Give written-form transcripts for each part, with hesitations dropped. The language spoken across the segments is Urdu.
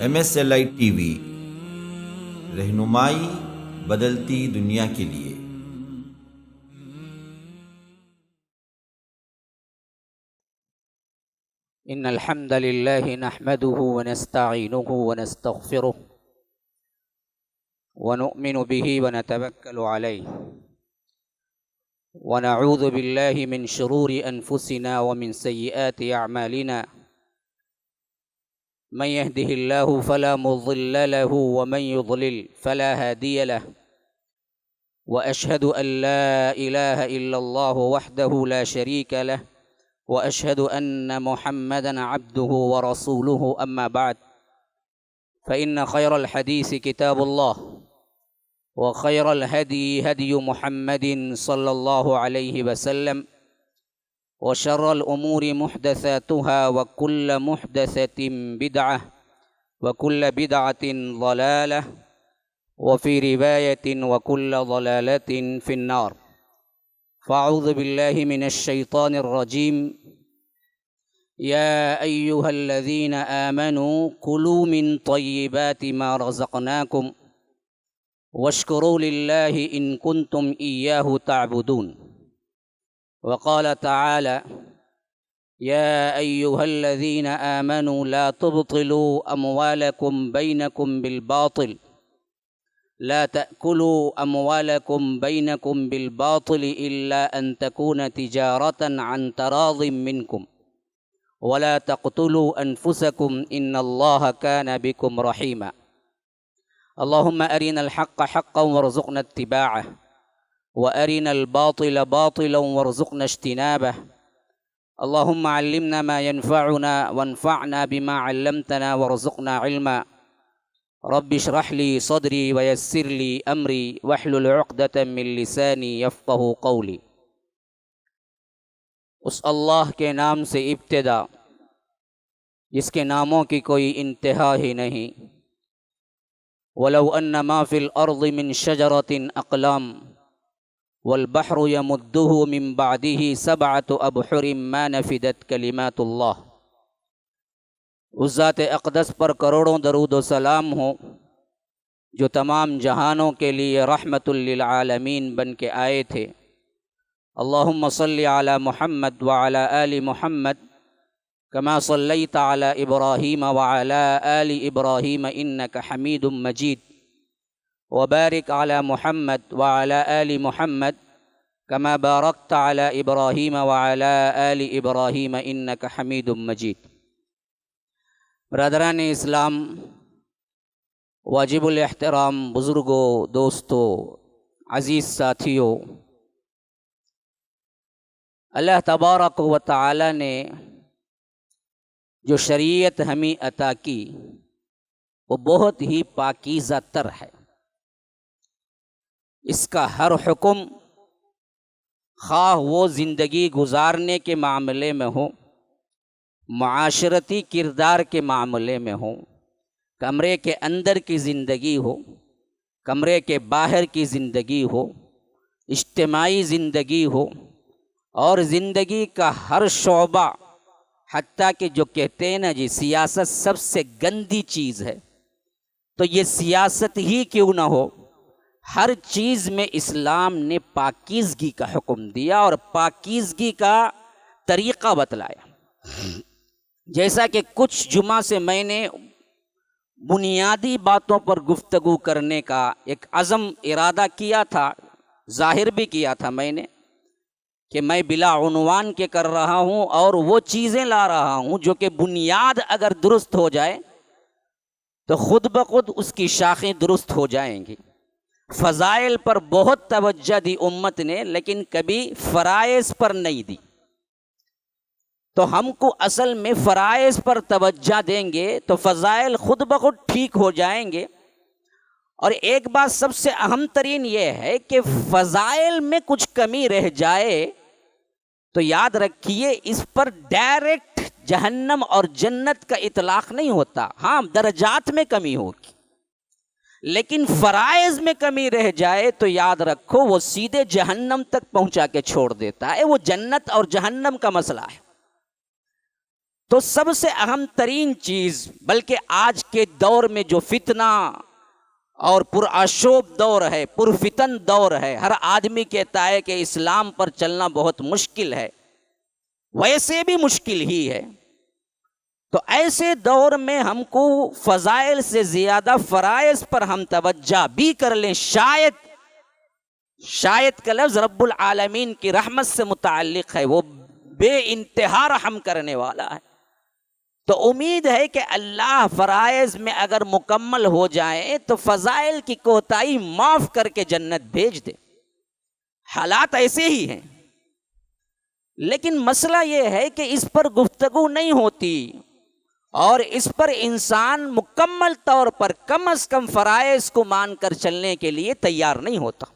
MSLI ٹی وی، رہنمائی بدلتی دنیا کے لیے۔ ان الحمد لله نحمده ونستعينه ونستغفره ونؤمن به ونتوكل عليه ونعوذ بالله من شرور انفسنا ومن سيئات اعمالنا، من يهده الله فلا مضل له ومن يضلل فلا هادي له، واشهد ان لا اله الا الله وحده لا شريك له، واشهد ان محمدا عبده ورسوله، اما بعد فان خير الحديث كتاب الله، وخير الهدي هدي محمد صلى الله عليه وسلم، وشر الامور محدثاتها وكل محدثة بدعة وكل بدعة ضلالة، وفي رواية وكل ضلالة في النار۔ فاعوذ بالله من الشيطان الرجيم۔ يا أيها الذين آمنوا كلوا من طيبات ما رزقناكم واشكروا لله إن كنتم إياه تعبدون۔ وقال تعالى: يا أيها الذين آمنوا لا تبطلوا أموالكم بينكم بالباطل، لا تأكلوا أموالكم بينكم بالباطل إلا أن تكون تجارة عن تراض منكم، ولا تقتلوا أنفسكم إن الله كان بكم رحيما۔ اللهم أرنا الحق حقا وارزقنا اتباعه، وأرنا الباطل باطلا وارزقنا اجتنابه۔ اللهم علمنا ما ينفعنا وانفعنا بما علمتنا وارزقنا علما۔ رب اشرح لي صدري ويسر لي امری واحلل عقدۃ من لسانی یفقہوا قولی۔ اس اللہ کے نام سے ابتدا جس کے ناموں کی کوئی انتہا ہی نہیں۔ ولو ان ما فی الارض من شجرۃ اقلام والبحر یمدہ من بعدہ سبعۃ ابحر ما نفدت کلمات اللہ۔ اس ذات اقدس پر کروڑوں درود و سلام ہو جو تمام جہانوں کے لیے رحمت للعالمین بن کے آئے تھے۔ اللہم صلی علی محمد وعلی آل محمد کما صلیت علی ابراہیم وعلی آل ابراہیم انک حمید مجید، وبارک علی محمد وعلی آل محمد کما بارکت علی ابراہیم وعلی آل ابراہیم انک حمید مجید۔ برادران اسلام، واجب الاحترام بزرگوں، دوستوں، عزیز ساتھیوں، اللہ تبارک و تعالی نے جو شریعت ہمیں عطا کی وہ بہت ہی پاکیزہ تر ہے۔ اس کا ہر حکم، خواہ وہ زندگی گزارنے کے معاملے میں ہو، معاشرتی کردار کے معاملے میں ہو، کمرے کے اندر کی زندگی ہو، کمرے کے باہر کی زندگی ہو، اجتماعی زندگی ہو، اور زندگی کا ہر شعبہ، حتیٰ کہ جو کہتے ہیں نا جی سیاست سب سے گندی چیز ہے، تو یہ سیاست ہی کیوں نہ ہو، ہر چیز میں اسلام نے پاکیزگی کا حکم دیا اور پاکیزگی کا طریقہ بتلایا۔ جیسا کہ کچھ جمعہ سے میں نے بنیادی باتوں پر گفتگو کرنے کا ایک عزم ارادہ کیا تھا، ظاہر بھی کیا تھا میں نے کہ میں بلا عنوان کے کر رہا ہوں اور وہ چیزیں لا رہا ہوں جو کہ بنیاد اگر درست ہو جائے تو خود بخود اس کی شاخیں درست ہو جائیں گی۔ فضائل پر بہت توجہ دی امت نے، لیکن کبھی فرائض پر نہیں دی۔ تو ہم کو اصل میں فرائض پر توجہ دیں گے تو فضائل خود بخود ٹھیک ہو جائیں گے۔ اور ایک بات سب سے اہم ترین یہ ہے کہ فضائل میں کچھ کمی رہ جائے تو یاد رکھیے اس پر ڈائریکٹ جہنم اور جنت کا اطلاق نہیں ہوتا، ہاں درجات میں کمی ہوگی، لیکن فرائض میں کمی رہ جائے تو یاد رکھو وہ سیدھے جہنم تک پہنچا کے چھوڑ دیتا ہے، وہ جنت اور جہنم کا مسئلہ ہے۔ تو سب سے اہم ترین چیز، بلکہ آج کے دور میں جو فتنہ اور پرآشوب دور ہے، پرفتن دور ہے، ہر آدمی کہتا ہے کہ اسلام پر چلنا بہت مشکل ہے، ویسے بھی مشکل ہی ہے، تو ایسے دور میں ہم کو فضائل سے زیادہ فرائض پر ہم توجہ بھی کر لیں، شاید کا لفظ رب العالمین کی رحمت سے متعلق ہے، وہ بے انتہا رحم کرنے والا ہے، تو امید ہے کہ اللہ فرائض میں اگر مکمل ہو جائے تو فضائل کی کوتاہی معاف کر کے جنت بھیج دے۔ حالات ایسے ہی ہیں، لیکن مسئلہ یہ ہے کہ اس پر گفتگو نہیں ہوتی، اور اس پر انسان مکمل طور پر کم از کم فرائض کو مان کر چلنے کے لیے تیار نہیں ہوتا۔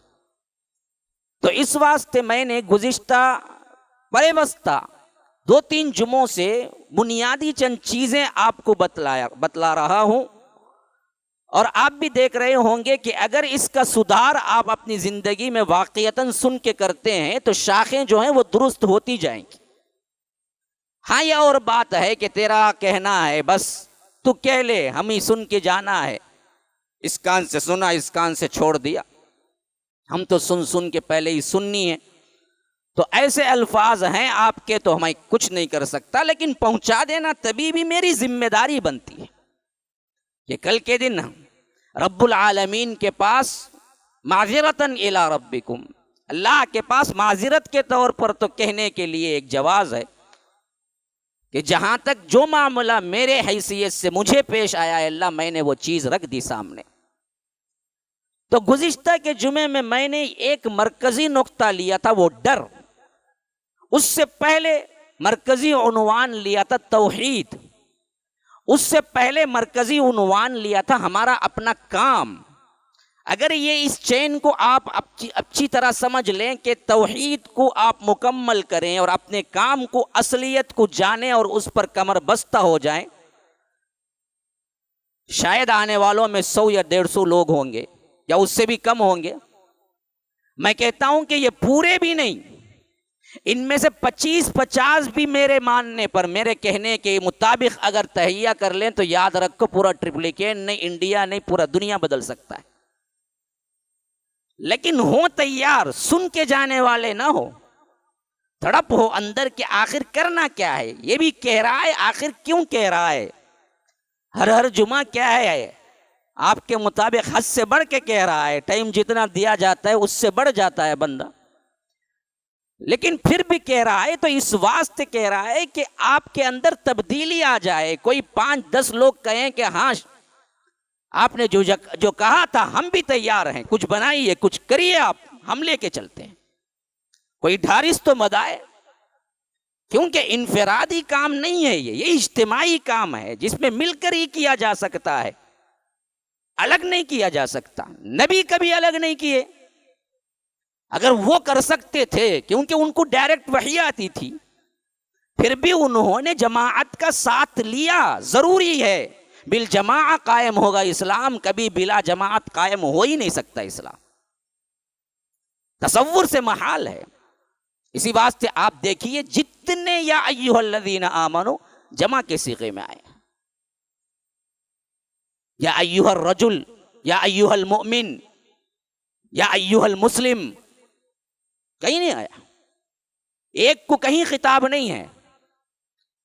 تو اس واسطے میں نے گزشتہ پیوستہ 2-3 جمعوں سے بنیادی چند چیزیں آپ کو بتلا رہا ہوں، اور آپ بھی دیکھ رہے ہوں گے کہ اگر اس کا سدھار آپ اپنی زندگی میں واقعتاً سن کے کرتے ہیں تو شاخیں جو ہیں وہ درست ہوتی جائیں گی۔ ہاں یہ اور بات ہے کہ تیرا کہنا ہے، بس تو کہہ لے، ہم ہی سن کے جانا ہے، اس کان سے سنا اس کان سے چھوڑ دیا، ہم تو سن کے پہلے ہی سننی ہے، تو ایسے الفاظ ہیں آپ کے تو ہمیں کچھ نہیں کر سکتا، لیکن پہنچا دینا تبھی بھی میری ذمہ داری بنتی ہے کہ کل کے دن رب العالمین کے پاس معذرتاً الی ربکم، اللہ کے پاس معذرت کے طور پر تو کہنے کے لیے ایک جواز ہے کہ جہاں تک جو معاملہ میرے حیثیت سے مجھے پیش آیا ہے اللہ، میں نے وہ چیز رکھ دی سامنے۔ تو گزشتہ کے جمعے میں نے ایک مرکزی نقطہ لیا تھا، وہ ڈر، اس سے پہلے مرکزی عنوان لیا تھا توحید، اس سے پہلے مرکزی عنوان لیا تھا ہمارا اپنا کام۔ اگر یہ اس چین کو آپ اچھی طرح سمجھ لیں کہ توحید کو آپ مکمل کریں اور اپنے کام کو، اصلیت کو جانیں اور اس پر کمر بستہ ہو جائیں، شاید آنے والوں میں 100 یا 150 لوگ ہوں گے یا اس سے بھی کم ہوں گے، میں کہتا ہوں کہ یہ پورے بھی نہیں، ان میں سے 25-50 بھی میرے ماننے پر، میرے کہنے کے مطابق اگر تہیہ کر لیں تو یاد رکھو پورا ٹرپلیکین نہیں، انڈیا نہیں، پورا دنیا بدل سکتا ہے، لیکن ہو تیار، سن کے جانے والے نہ ہو، تڑپ ہو اندر کہ آخر کرنا کیا ہے، یہ بھی کہہ رہا ہے، آخر کیوں کہہ رہا ہے، ہر جمعہ کیا ہے، آپ کے مطابق حد سے بڑھ کے کہہ رہا ہے، ٹائم جتنا دیا جاتا ہے اس سے بڑھ جاتا ہے بندہ، لیکن پھر بھی کہہ رہا ہے تو اس واسطے کہہ رہا ہے کہ آپ کے اندر تبدیلی آ جائے، کوئی 5-10 لوگ کہیں کہ ہاں آپ نے جو کہا تھا ہم بھی تیار ہیں، کچھ بنائیے، کچھ کریے، آپ ہم لے کے چلتے ہیں، کوئی ڈھارس تو مت آئے، کیونکہ انفرادی کام نہیں ہے، یہ اجتماعی کام ہے جس میں مل کر ہی کیا جا سکتا ہے، الگ نہیں کیا جا سکتا، نبی کبھی الگ نہیں کیے، اگر وہ کر سکتے تھے کیونکہ ان کو ڈائریکٹ وحی آتی تھی، پھر بھی انہوں نے جماعت کا ساتھ لیا، ضروری ہے، بالجماع قائم ہوگا اسلام، کبھی بلا جماعت قائم ہو ہی نہیں سکتا اسلام، تصور سے محال ہے۔ اسی واسطے آپ دیکھیے جتنے یا ایھا الذین آمنو جمع کے صیغے میں آئے، یا ایھا الرجل، یا ایھا المؤمن، یا ایھا المسلم، کہیں نہیں آیا، ایک کو کہیں خطاب نہیں ہے،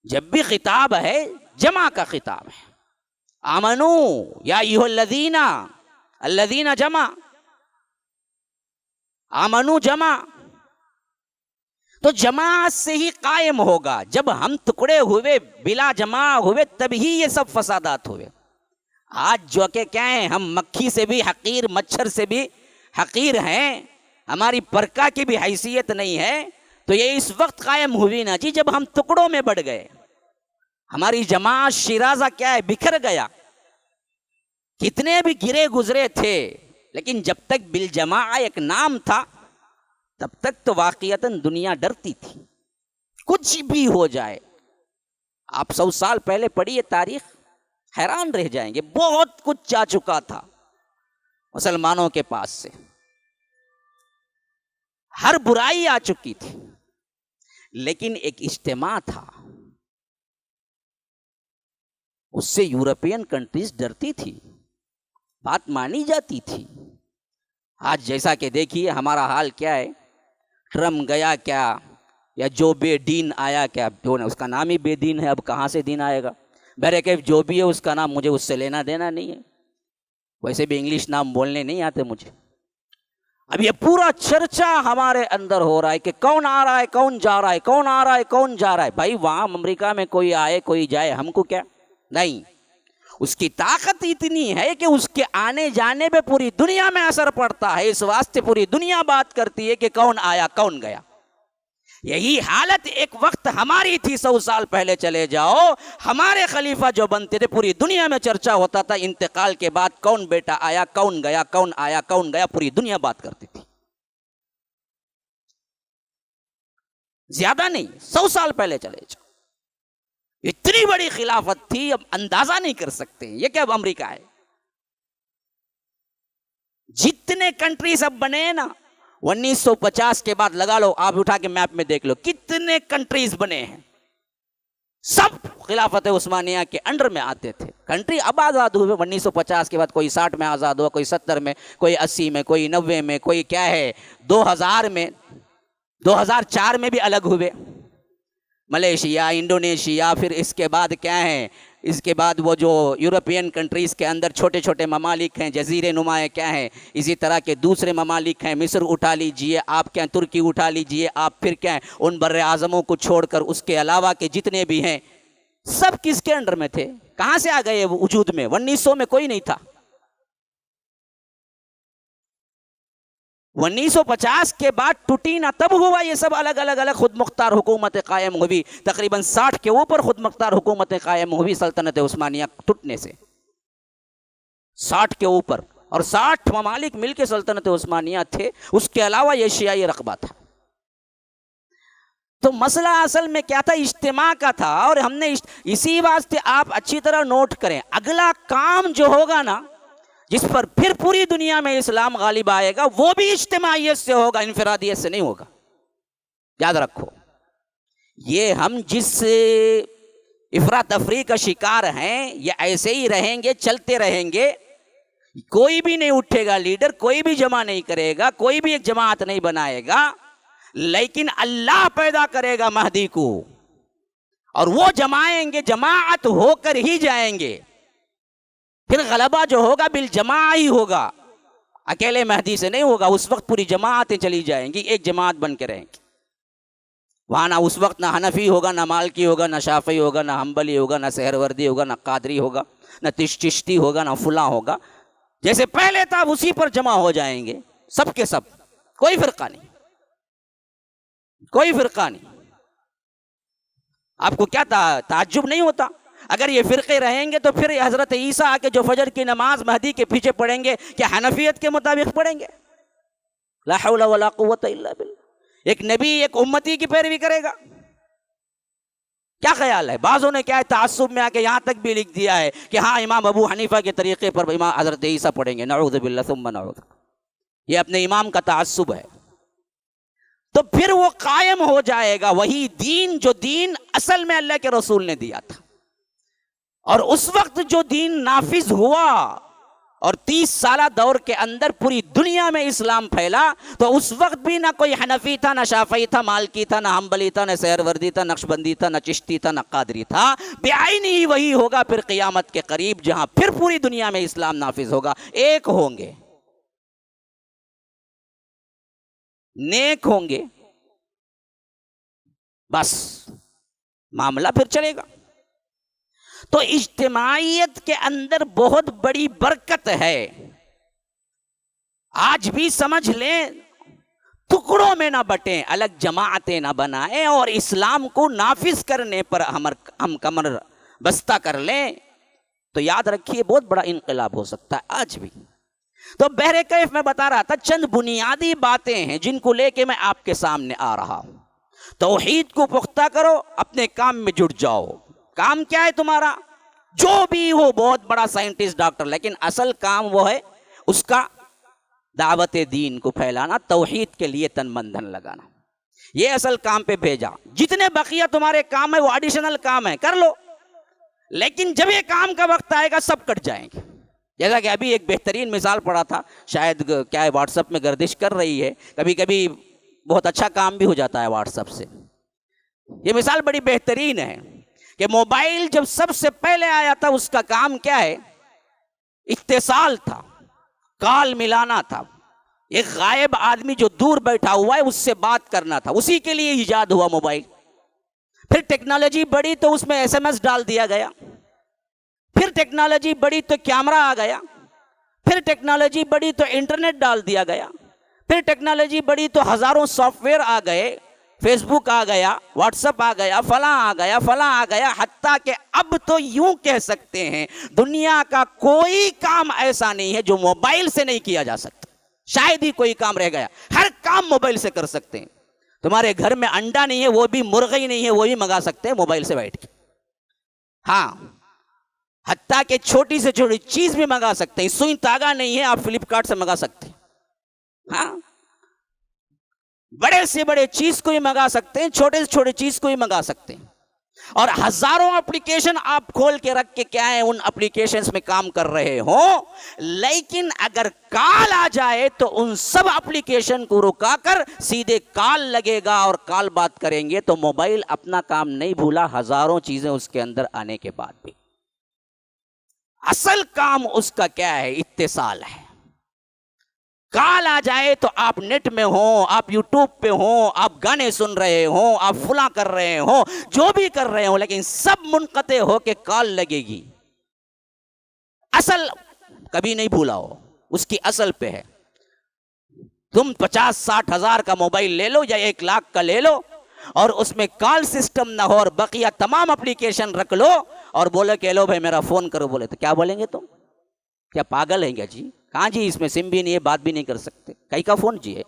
جب بھی خطاب ہے جمع کا خطاب ہے، آمنو یا ایھا الذین، الذین جمع، آمنو جمع، تو جماعت سے ہی قائم ہوگا، جب ہم ٹکڑے ہوئے، بلا جماع ہوئے، تب ہی یہ سب فسادات ہوئے۔ آج جو کہ کیا ہیں، ہم مکھی سے بھی حقیر، مچھر سے بھی حقیر ہیں، ہماری پرکا کی بھی حیثیت نہیں ہے، تو یہ اس وقت قائم ہوئی نا جی جب ہم ٹکڑوں میں بڑھ گئے، ہماری جماعت شیرازہ کیا ہے، بکھر گیا، کتنے بھی گرے گزرے تھے، لیکن جب تک بالجماع ایک نام تھا تب تک تو واقعتاً دنیا ڈرتی تھی، کچھ بھی ہو جائے۔ آپ 100 سال پہلے پڑھیے تاریخ، حیران رہ جائیں گے، بہت کچھ جا چکا تھا مسلمانوں کے پاس سے، ہر برائی آ چکی تھی، لیکن ایک اجتماع تھا، اس سے یورپین کنٹریز ڈرتی تھی، بات مانی جاتی تھی۔ آج جیسا کہ دیکھیے ہمارا حال کیا ہے، ٹرمپ گیا کیا، یا جو بے دین آیا کیا، اس کا نام ہی بے دین ہے، اب کہاں سے دین آئے گا؟ بہرکیف جو بھی ہے اس کا نام، مجھے اس سے لینا دینا نہیں ہے، ویسے بھی انگلش نام بولنے نہیں آتے مجھے۔ اب یہ پورا چرچا ہمارے اندر ہو رہا ہے کہ کون آ رہا ہے کون جا رہا ہے، کون آ رہا ہے کون جا رہا ہے۔ بھائی وہاں امریکہ میں کوئی آئے کوئی جائے، ہم کو کیا؟ نہیں، اس کی طاقت اتنی ہے کہ اس کے آنے جانے پہ پوری دنیا میں اثر پڑتا ہے، اس واسطے پوری دنیا بات کرتی ہے کہ کون آیا کون گیا۔ یہی حالت ایک وقت ہماری تھی، 100 سال پہلے چلے جاؤ، ہمارے خلیفہ جو بنتے تھے پوری دنیا میں چرچا ہوتا تھا، انتقال کے بعد کون بیٹا آیا کون گیا، کون آیا کون گیا، پوری دنیا بات کرتی تھی۔ زیادہ نہیں، 100 سال پہلے چلے جاؤ، اتنی بڑی خلافت تھی، اب اندازہ نہیں کر سکتے۔ یہ کیا اب امریکہ ہے؟ جتنے کنٹریز اب بنے نا 1950 کے بعد، لگا لو آپ اٹھا کے میپ میں دیکھ لو کتنے کنٹریز بنے ہیں، سب خلافت عثمانیہ کے انڈر میں آتے تھے۔ کنٹری اب آزاد ہوئے 1950 کے بعد، کوئی 60 میں آزاد ہوا، کوئی 70 میں، کوئی 80 میں، کوئی 90 میں، کوئی کیا ہے 2000 میں، 2004 میں بھی الگ ہوئے، ملیشیا، انڈونیشیا، پھر اس کے بعد کیا ہے، اس کے بعد وہ جو یورپین کنٹریز کے اندر چھوٹے چھوٹے ممالک ہیں، جزیرے نما کیا ہیں، اسی طرح کے دوسرے ممالک ہیں، مصر اٹھا لیجئے آپ، کیا ترکی اٹھا لیجئے آپ، پھر کیا ہے ان بر اعظموں کو چھوڑ کر اس کے علاوہ کے جتنے بھی ہیں سب کس کے انڈر میں تھے؟ کہاں سے آ گئے وہ وجود میں؟ 1900 میں کوئی نہیں تھا، 1950 کے بعد ٹوٹی نہ تب ہوا یہ سب الگ الگ خود مختار حکومتیں قائم ہوئی، تقریباً 60 کے اوپر خود مختار حکومتیں قائم ہوئی سلطنت عثمانیہ ٹوٹنے سے، 60 کے اوپر، اور 60 ممالک مل کے سلطنت عثمانیہ تھے، اس کے علاوہ ایشیائی رقبہ تھا۔ تو مسئلہ اصل میں کیا تھا؟ اجتماع کا تھا، اور ہم نے اسی واسطے آپ اچھی طرح نوٹ کریں، اگلا کام جو ہوگا نا جس پر پھر پوری دنیا میں اسلام غالب آئے گا، وہ بھی اجتماعیت سے ہوگا، انفرادیت سے نہیں ہوگا، یاد رکھو۔ یہ ہم جس افراتفری کا شکار ہیں، یہ ایسے ہی رہیں گے، چلتے رہیں گے، کوئی بھی نہیں اٹھے گا لیڈر، کوئی بھی جمع نہیں کرے گا، کوئی بھی ایک جماعت نہیں بنائے گا، لیکن اللہ پیدا کرے گا مہدی کو، اور وہ جمائیں گے، جماعت ہو کر ہی جائیں گے، پھر غلبہ جو ہوگا بالجماع ہی ہوگا، اکیلے مہدی سے نہیں ہوگا۔ اس وقت پوری جماعتیں چلی جائیں گی، ایک جماعت بن کے رہیں گی، وہاں نہ اس وقت نہ حنفی ہوگا، نہ مالکی ہوگا، نہ شافعی ہوگا، نہ حنبلی ہوگا، نہ سہروردی ہوگا، نہ قادری ہوگا، نہ چشتی ہوگا، نہ فلاں ہوگا، جیسے پہلے تھا اسی پر جمع ہو جائیں گے سب کے سب، کوئی فرقہ نہیں، کوئی فرقہ نہیں۔ آپ کو کیا تعجب نہیں ہوتا اگر یہ فرقے رہیں گے؟ تو پھر حضرت عیسیٰ آ کے جو فجر کی نماز مہدی کے پیچھے پڑھیں گے، کیا حنفیت کے مطابق پڑھیں گے؟ لا حول ولا قوت الا باللہ۔ ایک نبی ایک امتی کی پیروی کرے گا؟ کیا خیال ہے؟ بعضوں نے کیا ہے تعصب میں آ کے یہاں تک بھی لکھ دیا ہے کہ ہاں امام ابو حنیفہ کے طریقے پر امام حضرت عیسیٰ پڑھیں گے، نعوذ باللہ ثم نعوذ۔ یہ اپنے امام کا تعصب ہے۔ تو پھر وہ قائم ہو جائے گا وہی دین جو دین اصل میں اللہ کے رسول نے دیا تھا، اور اس وقت جو دین نافذ ہوا اور 30 سالہ دور کے اندر پوری دنیا میں اسلام پھیلا، تو اس وقت بھی نہ کوئی حنفی تھا، نہ شافعی تھا، مالکی تھا، نہ حنبلی تھا، نہ سہروردی تھا، نقشبندی تھا، نہ چشتی تھا، نہ قادری تھا۔ بعین ہی وہی ہوگا پھر قیامت کے قریب، جہاں پھر پوری دنیا میں اسلام نافذ ہوگا۔ ایک ہوں گے، نیک ہوں گے، بس معاملہ پھر چلے گا۔ تو اجتماعیت کے اندر بہت بڑی برکت ہے، آج بھی سمجھ لیں، ٹکڑوں میں نہ بٹیں، الگ جماعتیں نہ بنائیں، اور اسلام کو نافذ کرنے پر ہم کمر بستہ کر لیں، تو یاد رکھیے بہت بڑا انقلاب ہو سکتا ہے آج بھی۔ تو بہرکیف میں بتا رہا تھا چند بنیادی باتیں ہیں جن کو لے کے میں آپ کے سامنے آ رہا ہوں۔ توحید کو پختہ کرو، اپنے کام میں جٹ جاؤ۔ کام کیا ہے تمہارا؟ جو بھی ہو، بہت بڑا سائنٹسٹ، ڈاکٹر، لیکن اصل کام وہ ہے اس کا دعوت دین کو پھیلانا، توحید کے لیے تن من دھن لگانا، یہ اصل کام پہ بھیجا۔ جتنے بقیہ تمہارے کام ہے وہ ایڈیشنل کام ہے، کر لو، لیکن جب یہ کام کا وقت آئے گا سب کٹ جائیں گے. جیسا کہ ابھی ایک بہترین مثال پڑا تھا, شاید کیا ہے واٹس ایپ میں گردش کر رہی ہے, کبھی کبھی بہت اچھا کام بھی ہو جاتا ہے واٹس ایپ سے. یہ مثال بڑی بہترین ہے کہ موبائل جب سب سے پہلے آیا تھا اس کا کام کیا ہے؟ اتصال تھا, کال ملانا تھا. ایک غائب آدمی جو دور بیٹھا ہوا ہے اس سے بات کرنا تھا, اسی کے لیے ایجاد ہوا موبائل. پھر ٹیکنالوجی بڑھی تو اس میں ایس ایم ایس ڈال دیا گیا, پھر ٹیکنالوجی بڑھی تو کیمرہ آ گیا, پھر ٹیکنالوجی بڑھی تو انٹرنیٹ ڈال دیا گیا, پھر ٹیکنالوجی بڑھی تو ہزاروں سافٹ ویئر آ گئے, فیس بک آ گیا, واٹس ایپ آ گیا, فلاں آ گیا, فلاں آ گیا, حتیٰ کہ اب تو یوں کہہ سکتے ہیں دنیا کا کوئی کام ایسا نہیں ہے جو موبائل سے نہیں کیا جا سکتا. شاید ہی کوئی کام رہ گیا, ہر کام موبائل سے کر سکتے ہیں. تمہارے گھر میں انڈا نہیں ہے وہ بھی مرغی نہیں ہے وہ بھی منگا سکتے ہیں موبائل سے بیٹھ کے. ہاں, حتیٰ کہ چھوٹی سے چھوٹی چیز بھی منگا سکتے ہیں. سوئی تاگا نہیں ہے آپ فلپ کارٹ سے منگا سکتے ہیں. ہاں, بڑے سے بڑے چیز کو ہی منگا سکتے ہیں, چھوٹے سے چھوٹے چیز کو ہی منگا سکتے ہیں. اور ہزاروں اپلیکیشن آپ کھول کے رکھ کے کیا ہے ان اپلیکیشنز میں کام کر رہے ہوں, لیکن اگر کال آ جائے تو ان سب اپلیکیشن کو رکا کر سیدھے کال لگے گا اور کال بات کریں گے. تو موبائل اپنا کام نہیں بھولا, ہزاروں چیزیں اس کے اندر آنے کے بعد بھی. اصل کام اس کا کیا ہے؟ اتصال ہے. کال آ جائے تو آپ نیٹ میں ہوں, آپ یوٹیوب پہ ہوں, آپ گانے سن رہے ہوں, آپ فلاں کر رہے ہوں, جو بھی کر رہے ہوں, لیکن سب منقطع ہو کے کال لگے گی. اصل کبھی نہیں بھولا ہو, اس کی اصل پہ ہے. تم 50-60 ہزار کا موبائل لے لو یا 1 لاکھ کا لے لو اور اس میں کال سسٹم نہ ہو اور بقیہ تمام اپلیکیشن رکھ لو اور بولے کہ لو بھائی میرا فون کرو, بولے تو کیا بولیں گے تم؟ کیا پاگل ہیں کیا جی؟ کہاں جی, اس میں سم بھی نہیں ہے, بات بھی نہیں کر سکتے, کئی کا فون جی ہے.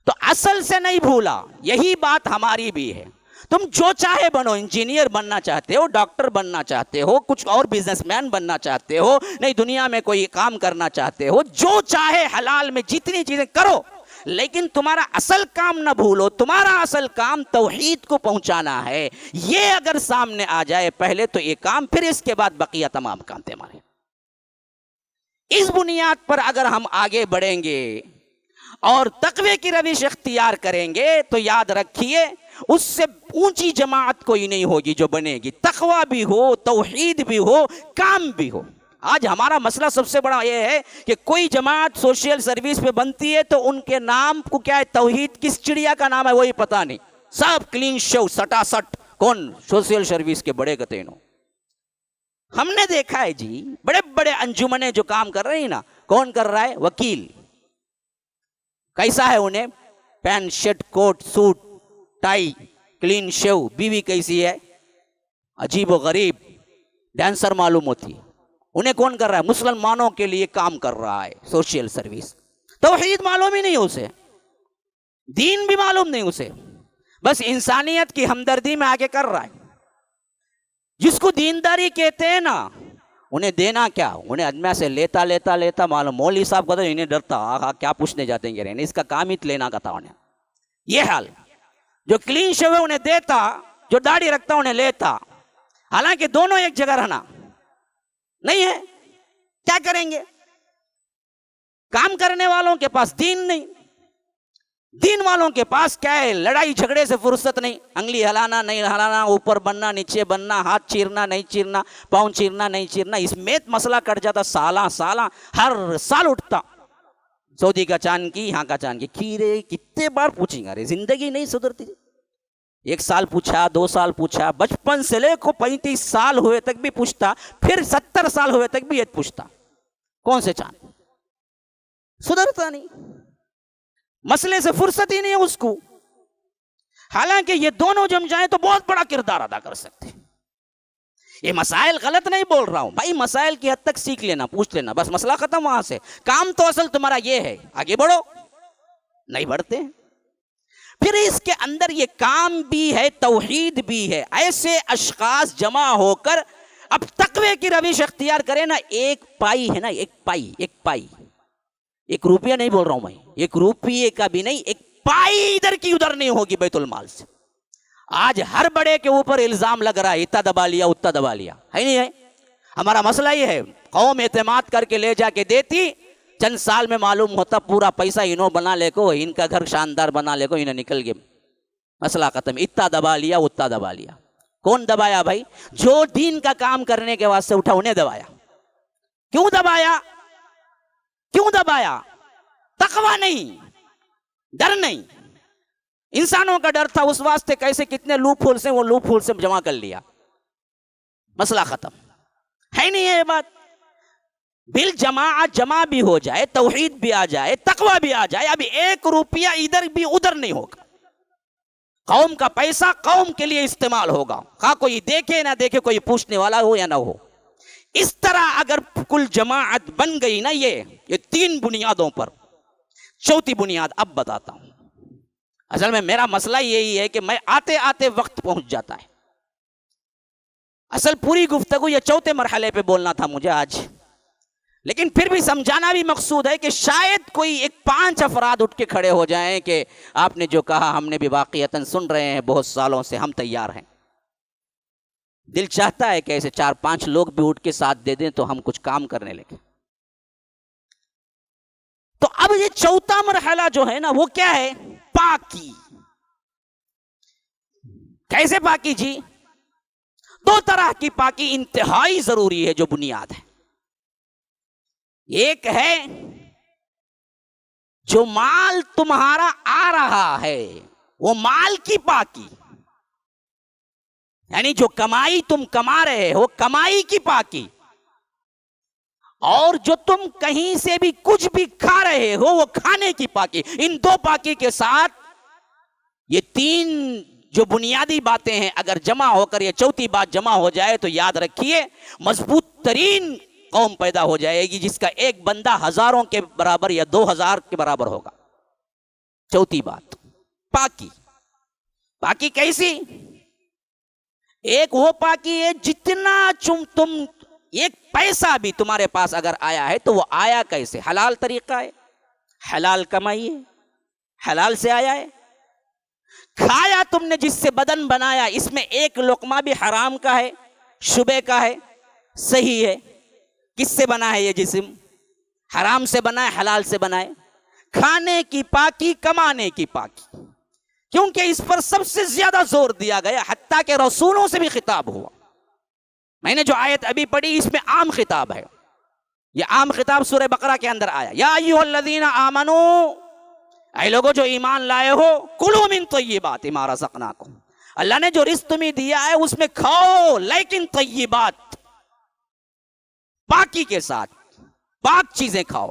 تو اصل سے نہیں بھولا, یہی بات ہماری بھی ہے. تم جو چاہے بنو, انجینئر بننا چاہتے ہو, ڈاکٹر بننا چاہتے ہو, کچھ اور بزنس مین بننا چاہتے ہو, نہیں دنیا میں کوئی کام کرنا چاہتے ہو, جو چاہے حلال میں جتنی چیزیں کرو, لیکن تمہارا اصل کام نہ بھولو. تمہارا اصل کام توحید کو پہنچانا ہے. یہ اگر سامنے آ جائے پہلے تو یہ کام, پھر اس کے بعد بقیہ تمام کام تھے ہمارے. اس بنیاد پر اگر ہم آگے بڑھیں گے اور تقوی کی روش اختیار کریں گے تو یاد رکھیے اس سے اونچی جماعت کوئی نہیں ہوگی جو بنے گی. تقوی بھی ہو, توحید بھی ہو, کام بھی ہو. آج ہمارا مسئلہ سب سے بڑا یہ ہے کہ کوئی جماعت سوشل سروس پہ بنتی ہے تو ان کے نام کو کیا ہے, توحید کس چڑیا کا نام ہے وہی پتہ نہیں, سب کلین شو سٹا سٹ. کون سوشل سروس کے بڑے گتینوں ہم نے دیکھا ہے جی, بڑے بڑے انجمنیں جو کام کر رہی ہیں نا, کون کر رہا ہے؟ وکیل. کیسا ہے انہیں؟ Pant shirt coat suit tie clean shave. بیوی کیسی ہے؟ عجیب و غریب, ڈانسر معلوم ہوتی. انہیں کون کر رہا ہے؟ مسلمانوں کے لیے کام کر رہا ہے سوشل سروس. توحید معلوم ہی نہیں اسے, دین بھی معلوم نہیں اسے, بس انسانیت کی ہمدردی میں آگے کر رہا ہے. جس کو دینداری کہتے ہیں نا, انہیں دینا کیا, انہیں ادمیہ سے لیتا لیتا لیتا معلوم. مولوی صاحب کو تو انہیں ڈرتا, آہا کیا پوچھنے جاتے ہیں رہنے, اس کا کام ہی لینا کا تھا انہیں. یہ حال, جو کلین شو ہے انہیں دیتا, جو داڑھی رکھتا انہیں لیتا. حالانکہ دونوں ایک جگہ رہنا نہیں ہے. کیا کریں گے؟ کام کرنے والوں کے پاس دین نہیں, دین والوں کے پاس کیا ہے؟ لڑائی جھگڑے سے فرصت نہیں. انگلی ہلانا نہیں ہلانا, اوپر بننا نیچے بننا, ہاتھ چیرنا نہیں چیرنا, پاؤں چیرنا نہیں چیرنا. اس میں مسئلہ کٹ جاتا سالہ ہر سال اٹھتا. سعودی کا چاند کی, یہاں کا چاند کی. کیرے کتنے بار پوچھیں گے, زندگی نہیں سدھرتی. 1 سال پوچھا, 2 سال پوچھا, بچپن سے لے کو 35 سال ہوئے تک بھی پوچھتا, پھر 70 سال ہوئے تک بھی یہ پوچھتا, کون سے چاند؟ سدھرتا نہیں, مسئلے سے فرصت ہی نہیں ہے اس کو. حالانکہ یہ دونوں جم جائیں تو بہت بڑا کردار ادا کر سکتے ہیں. یہ مسائل غلط نہیں بول رہا ہوں بھائی, مسائل کی حد تک سیکھ لینا, پوچھ لینا, بس مسئلہ ختم وہاں سے. کام تو اصل تمہارا یہ ہے, آگے بڑھو. نہیں بڑھتے. پھر اس کے اندر یہ کام بھی ہے, توحید بھی ہے. ایسے اشخاص جمع ہو کر اب تقوی کی روش اختیار کریں نا. 1 پائی ہے نا, 1 پائی, 1 روپیہ نہیں بول رہا ہوں میں, 1 روپیے کا بھی نہیں, 1 پائی ادھر کی ادھر نہیں ہوگی بیت المال سے. آج ہر بڑے کے اوپر الزام لگ رہا ہے اتنا دبا لیا اتنا دبا لیا، ہے نہیں ہے؟ ہمارا مسئلہ یہ ہے، قوم اعتماد کر کے لے جا کے دیتی، چند سال میں معلوم ہوتا پورا پیسہ انہوں بنا لے کو، ان کا گھر شاندار بنا لے کو، انہیں نکل گئے، مسئلہ ختم، اتنا دبا لیا اتنا دبا لیا۔ کون دبایا بھائی؟ جو دین کا کام کرنے کے واسطے اٹھا انہیں دبایا۔ کیوں دبایا؟ کیوں دبایا؟ تقوی نہیں، ڈر نہیں، انسانوں کا ڈر تھا، اس واسطے کیسے کتنے لوپ ہول سے وہ لوپ ہول سے جمع کر لیا، مسئلہ ختم، ہے نہیں ہے یہ بات؟ بالجماعت جمع بھی ہو جائے، توحید بھی آ جائے، تقوی بھی آ جائے، ابھی ایک روپیہ ادھر بھی ادھر نہیں ہوگا، قوم کا پیسہ قوم کے لیے استعمال ہوگا، خواہ کوئی دیکھے نہ دیکھے، کوئی پوچھنے والا ہو یا نہ ہو۔ اس طرح اگر کل جماعت بن گئی نا، یہ تین بنیادوں پر، چوتھی بنیاد اب بتاتا ہوں۔ اصل میں میرا مسئلہ یہی ہے کہ میں آتے آتے وقت پہنچ جاتا ہے، اصل پوری گفتگو یہ چوتھے مرحلے پہ بولنا تھا مجھے آج، لیکن پھر بھی سمجھانا بھی مقصود ہے کہ شاید کوئی ایک 5 افراد اٹھ کے کھڑے ہو جائیں کہ آپ نے جو کہا ہم نے بھی واقعتاً سن رہے ہیں بہت سالوں سے، ہم تیار ہیں۔ دل چاہتا ہے کہ ایسے 4-5 لوگ بھی اٹھ کے ساتھ دے دیں تو ہم کچھ کام کرنے لگیں۔ تو اب یہ چوتھا مرحلہ جو ہے نا وہ کیا ہے؟ پاکی۔ کیسے پاکی جی؟ 2 طرح کی پاکی انتہائی ضروری ہے جو بنیاد ہے۔ ایک ہے جو مال تمہارا آ رہا ہے وہ مال کی پاکی، یعنی جو کمائی تم کما رہے ہو کمائی کی پاکی، اور جو تم کہیں سے بھی کچھ بھی کھا رہے ہو وہ کھانے کی پاکی۔ ان 2 پاکی کے ساتھ یہ 3 جو بنیادی باتیں ہیں اگر جمع ہو کر یہ چوتھی بات جمع ہو جائے تو یاد رکھیے مضبوط ترین قوم پیدا ہو جائے گی، جس کا ایک بندہ ہزاروں کے برابر یا 2000 کے برابر ہوگا۔ چوتھی بات پاکی۔ پاکی کیسی؟ ایک وہ پاکی ہے جتنا تم ایک پیسہ بھی تمہارے پاس اگر آیا ہے تو وہ آیا کیسے؟ حلال طریقہ ہے، حلال کمائی ہے، حلال سے آیا ہے۔ کھایا تم نے جس سے بدن بنایا، اس میں ایک لقمہ بھی حرام کا ہے، شبے کا ہے، صحیح ہے۔ کس سے بنا ہے یہ جسم؟ حرام سے بنا ہے، حلال سے بنا ہے۔ کھانے کی پاکی، کمانے کی پاکی، کیونکہ اس پر سب سے زیادہ زور دیا گیا، حتیٰ کہ رسولوں سے بھی خطاب ہوا۔ میں نے جو آیت ابھی پڑھی اس میں عام خطاب ہے، یہ عام خطاب سورہ بقرہ کے اندر آیا، یا ایھا الذین آمنوا، اے لوگوں جو ایمان لائے ہو، کلوا من طیبات ما رزقناکم، اللہ نے جو رزق تمہیں دیا ہے اس میں کھاؤ، لیکن طیبات، پاکی کے ساتھ، پاک چیزیں کھاؤ۔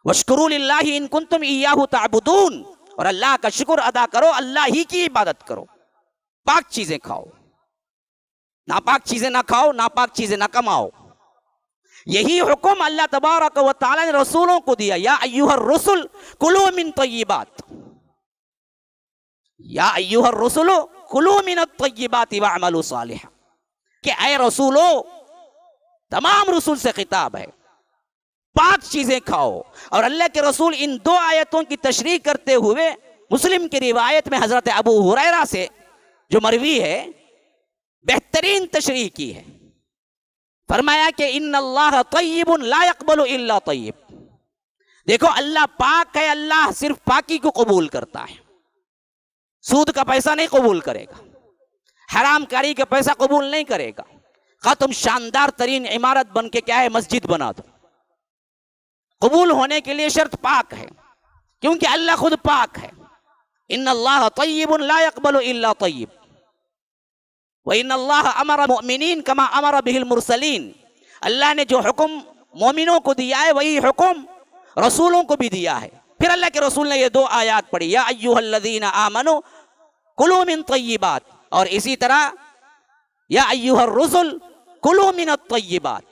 واشکروا للہ ان کنتم ایاہ تعبدون، اور اللہ کا شکر ادا کرو، اللہ ہی کی عبادت کرو، پاک چیزیں کھاؤ، ناپاک چیزیں نہ کھاؤ، ناپاک چیزیں نہ کماؤ۔ یہی حکم اللہ تبارک و تعالی نے رسولوں کو دیا، یا ایھا الرسل کلوا من طیبات، یا ایھا الرسل کلوا من الطیبات واعملوا صالحا، کہ اے رسولو، تمام رسول سے خطاب ہے، پاک چیزیں کھاؤ۔ اور اللہ کے رسول ان 2 آیتوں کی تشریح کرتے ہوئے مسلم کی روایت میں حضرت ابو ہریرہ سے جو مروی ہے بہترین تشریح کی ہے، فرمایا کہ ان اللہ طیب لا يقبل الا طیب، دیکھو اللہ پاک ہے، اللہ صرف پاکی کو قبول کرتا ہے، سود کا پیسہ نہیں قبول کرے گا، حرام کاری کا پیسہ قبول نہیں کرے گا، خواہ تم شاندار ترین عمارت بن کے کیا ہے مسجد بنا دو، قبول ہونے کے لیے شرط پاک ہے، کیونکہ اللہ خود پاک ہے۔ ان اللہ طیب لا يقبل الا طیب، وَإِنَّ اللَّهَ أَمَرَ مُؤْمِنِينَ كَمَا أَمَرَ بِهِ الْمُرْسَلِينَ، اللہ نے جو حکم مومنوں کو دیا ہے وہی حکم رسولوں کو بھی دیا ہے۔ پھر اللہ کے رسول نے یہ 2 آیات پڑھی، یا ایھا الذین آمنوا کلوا من طیبات، اور اسی طرح یا ایھا الرسل کلوا من الطیبات،